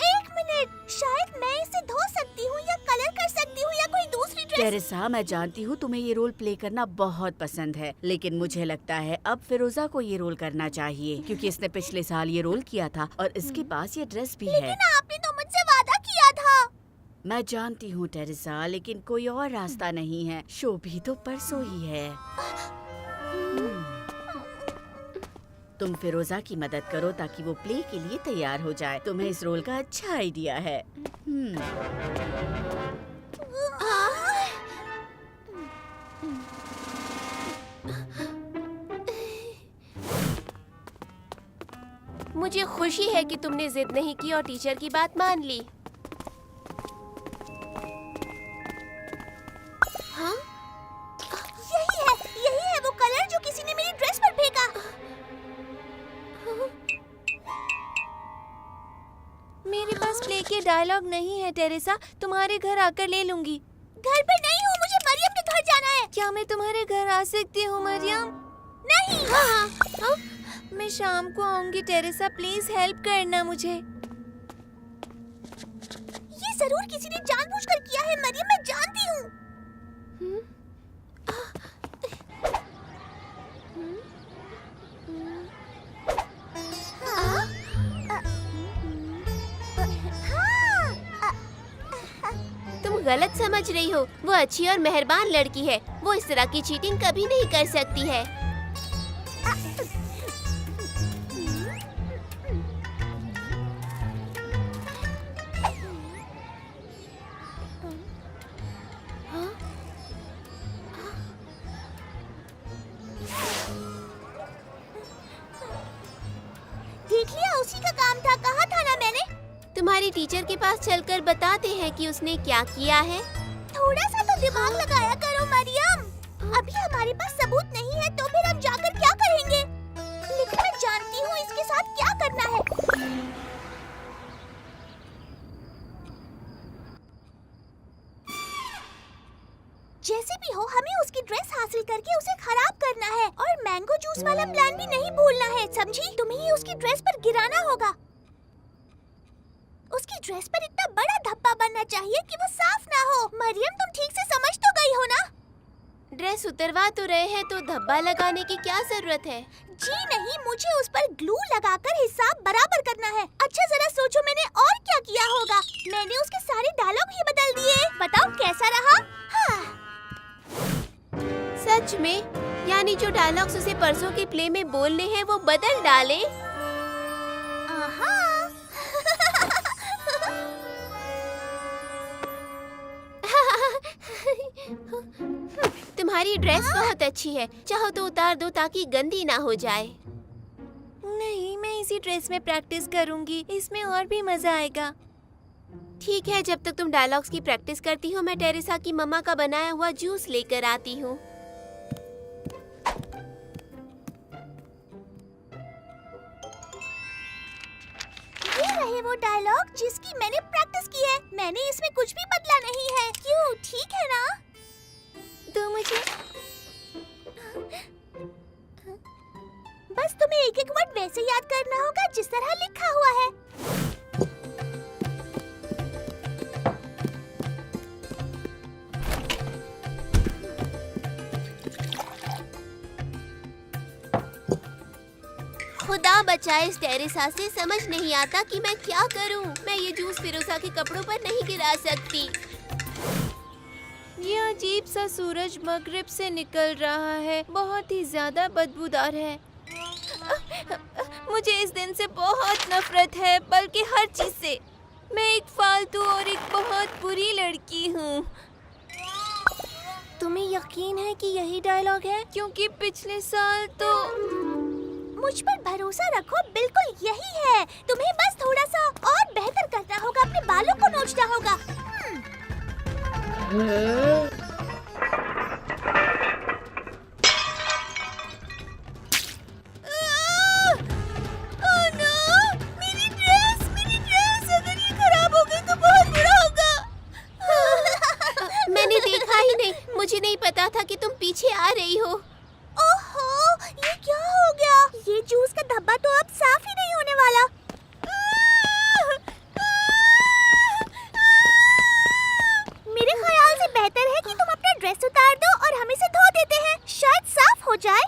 Speaker 2: शायद मैं इसे धो सकती हूँ या कलर कर सकती हूँ या कोई दूसरी ड्रेस।
Speaker 9: टेरेसा, मैं जानती हूँ तुम्हें ये रोल प्ले करना बहुत पसंद है, लेकिन मुझे लगता है अब फिरोजा को ये रोल करना चाहिए, क्योंकि इसने पिछले साल ये रोल किया था और इसके पास ये ड्रेस भी है।
Speaker 2: लेकिन आपने तो मुझसे वादा किया था।
Speaker 9: मैं जानती हूँ टेरेसा, लेकिन कोई और रास्ता नहीं है। शो भी तो परसों ही है। तुम फिरोजा की मदद करो ताकि वो प्ले के लिए तैयार हो जाए। तुम्हें इस रोल का अच्छा आइडिया है।
Speaker 6: मुझे खुशी है कि तुमने जिद नहीं की और टीचर की बात मान ली। हाँ?
Speaker 2: यही है वो कलर जो किसी ने मेरी ड्रेस पर फेंका।
Speaker 6: मेरे पास प्ले के डायलॉग नहीं है टेरेसा, तुम्हारे घर आकर ले लूंगी।
Speaker 2: घर पे नहीं हूँ, मुझे मरियम के घर जाना है।
Speaker 6: क्या मैं तुम्हारे घर आ सकती हूँ मरियम?
Speaker 2: नहीं।
Speaker 6: हाँ? मैं शाम को आऊंगी टेरेसा, प्लीज हेल्प करना मुझे।
Speaker 2: ये जरूर किसी ने जानबूझकर किया है मरियम, मैं जानती हूँ।
Speaker 6: तुम गलत समझ रही हो, वो अच्छी और मेहरबान लड़की है। वो इस तरह की चीटिंग कभी नहीं कर सकती है।
Speaker 2: देख लिया, उसी का काम था। कहा था ना मैंने।
Speaker 6: तुम्हारी टीचर के पास चलकर बताते हैं कि उसने क्या किया है।
Speaker 2: थोड़ा सा तो दिमाग लगाया करो मरियम। अभी हमारे पास सबूत नहीं है तो फिर हम जाकर क्या करेंगे? लेकिन मैं जानती हूँ इसके साथ क्या करना है। जैसे भी हो, हमें उसकी ड्रेस हासिल करके उसे खराब करना है और मैंगो जूस वाला प्लान भी नहीं भूलना है, समझी? तुम्हें ही उसकी ड्रेस पर गिराना होगा। उसकी ड्रेस पर इतना बड़ा धब्बा बनना चाहिए कि वो साफ ना हो। मरियम, तुम ठीक से समझ तो गई हो ना?
Speaker 6: ड्रेस उतरवा तो रहे हैं तो धब्बा लगाने की क्या जरूरत है?
Speaker 2: जी नहीं, मुझे उस पर ग्लू लगाकर हिसाब बराबर करना है। अच्छा जरा सोचो, मैंने और क्या किया होगा? मैंने उसके सारे डायलॉग ही बदल दिए। बताओ कैसा रहा? हाँ।
Speaker 6: सच में? यानी जो डायलॉग्स उसे परसों के प्ले में बोलने हैं वो बदल डाले? तुम्हारी ड्रेस बहुत अच्छी है, चाहो तो उतार दो ताकि गंदी ना हो जाए। नहीं, मैं इसी ड्रेस में प्रैक्टिस करूंगी, इसमें और भी मजा आएगा। ठीक है, जब तक तुम डायलॉग्स की प्रैक्टिस करती हो मैं टेरेसा की मम्मा का बनाया हुआ जूस लेकर आती हूँ।
Speaker 2: ये रहे वो डायलॉग जिसकी मैंने प्रैक्टिस की है। मैंने इसमें कुछ भी बदला नहीं है। क्यों, ठीक है ना?
Speaker 6: तो मुझे
Speaker 2: बस तुम्हें एक एक वर्ड वैसे याद करना होगा जिस तरह लिखा हुआ है।
Speaker 6: खुदा बचाए, इस टेरेसा से समझ नहीं आता कि मैं क्या करूं। मैं ये जूस फिरोजा के कपड़ों पर नहीं गिरा सकती। ये अजीब सा सूरज मगरिब से निकल रहा है, बहुत ही ज्यादा बदबूदार है। मुझे इस दिन से बहुत नफरत है, बल्कि हर चीज से। मैं एक फालतू और एक बहुत बुरी लड़की हूँ। तुम्हें यकीन है कि यही डायलॉग है? क्योंकि पिछले साल तो
Speaker 2: मुझ पर भरोसा रखो, बिल्कुल यही है। तुम्हें बस थोड़ा सा और बेहतर करना होगा, अपने बालों को नोचना होगा।
Speaker 6: Oh no! मेरी ड्रेस! अगर ये खराब हो गई तो बहुत बुरा होगा। मैंने देखा ही नहीं, मुझे नहीं पता था कि तुम पीछे आ रही हो।
Speaker 2: ओहो, ये क्या हो गया? ये जूस का धब्बा तो अब साफ ही नहीं होने वाला। मेरे ख्याल से बेहतर है कि तुम अपना ड्रेस उतार दो और हम इसे धो देते हैं, शायद साफ हो जाए।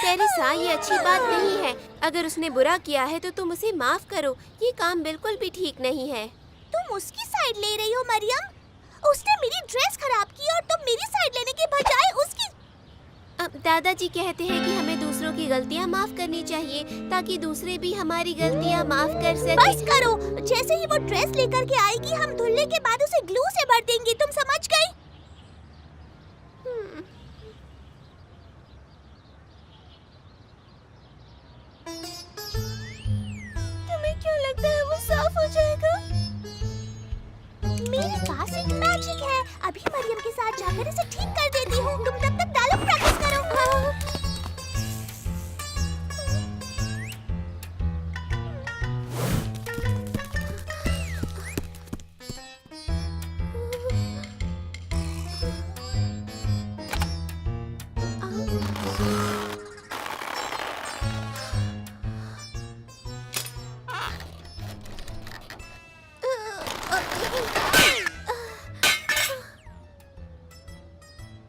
Speaker 6: टेरेसा, ये अच्छी बात नहीं है। अगर उसने बुरा किया है तो तुम उसे माफ करो। ये काम बिल्कुल भी ठीक नहीं है।
Speaker 2: तुम उसकी साइड ले रही हो मरियम? उसने मेरी ड्रेस खराब की और तुम मेरी साइड लेने के बजाय उसकी।
Speaker 6: दादाजी कहते हैं कि हमें दूसरों की गलतियाँ माफ करनी चाहिए ताकि दूसरे भी हमारी गलतियाँ माफ कर सकें।
Speaker 2: बस करो, जैसे ही वो ड्रेस लेकर के आएगी हम धुलने के बाद उसे ग्लू से भर देंगे, तुम समझ गई?
Speaker 6: तुम्हें क्यों लगता है वो साफ हो जाएगा?
Speaker 2: मेरे पास एक मैजिक है, अभी मरियम के साथ जाकर इसे ठीक कर देती हूँ। तुम तब तक डायलॉग प्रैक्टिस करो।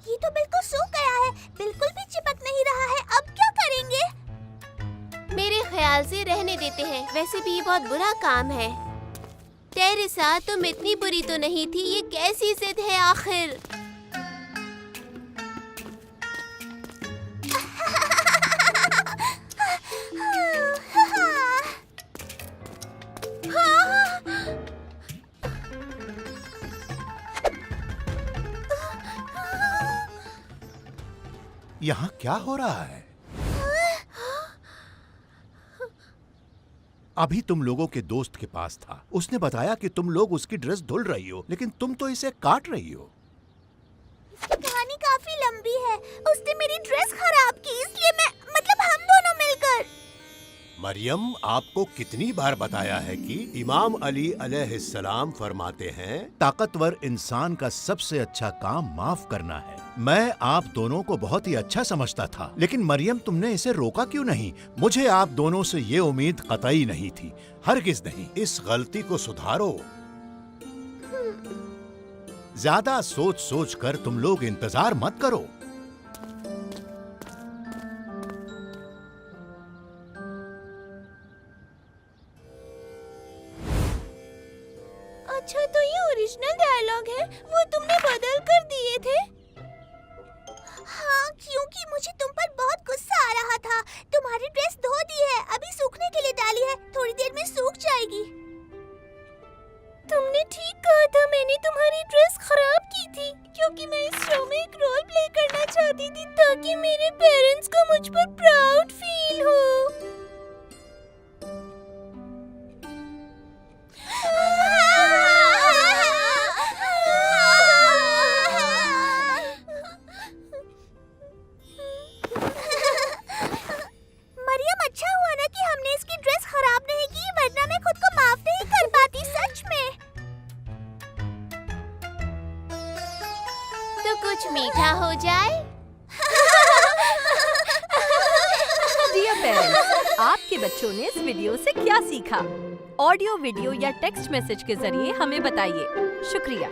Speaker 2: ये तो बिल्कुल सूख गया है, बिल्कुल भी चिपक नहीं रहा है। अब क्या करेंगे?
Speaker 6: मेरे ख्याल से रहने देते हैं, वैसे भी ये बहुत बुरा काम है। टेरेसा, तुम इतनी बुरी तो नहीं थी, ये कैसी जिद है आखिर?
Speaker 7: यहाँ क्या हो रहा है? अभी तुम लोगों के दोस्त के पास था, उसने बताया कि तुम लोग उसकी ड्रेस धुल रही हो, लेकिन तुम तो इसे काट रही हो।
Speaker 2: कहानी काफी लंबी है। उसने मेरी ड्रेस खराब की, इसलिए मतलब हम दोनों मिलकर।
Speaker 7: मरियम, आपको कितनी बार बताया है कि इमाम अली अलैहिस्सलाम फरमाते हैं, ताकतवर इंसान का सबसे अच्छा काम माफ करना है। मैं आप दोनों को बहुत ही अच्छा समझता था, लेकिन मरियम तुमने इसे रोका क्यों नहीं? मुझे आप दोनों से ये उम्मीद कतई नहीं थी, हरगिज नहीं। इस गलती को सुधारो। ज्यादा सोच सोच कर तुम लोग इंतजार मत करो।
Speaker 6: अच्छा, तो ये ओरिजिनल डायलॉग है, वो तुमने बदल कर दिए थे?
Speaker 2: हाँ, क्योंकि मुझे तुम पर बहुत गुस्सा आ रहा था। तुम्हारी ड्रेस धो दी है, अभी सूखने के लिए डाली है, थोड़ी देर में सूख जाएगी।
Speaker 6: तुमने ठीक कहा था, मैंने तुम्हारी ड्रेस खराब की थी क्योंकि मैं इस शो में एक रोल प्ले करना चाहती थी ताकि मेरे पेरेंट्स को मुझ पर प्राउड फील हो।
Speaker 2: मरियम, अच्छा हुआ ना कि हमने इसकी ड्रेस खराब नहीं की, वरना मैं खुद को माफ नहीं कर पाती, सच में।
Speaker 6: तो कुछ मीठा हो जाए।
Speaker 13: डियर पेरेंट्स, आपके बच्चों ने इस वीडियो से क्या सीखा? ऑडियो, वीडियो या टेक्स्ट मैसेज के जरिए हमें बताइए। शुक्रिया।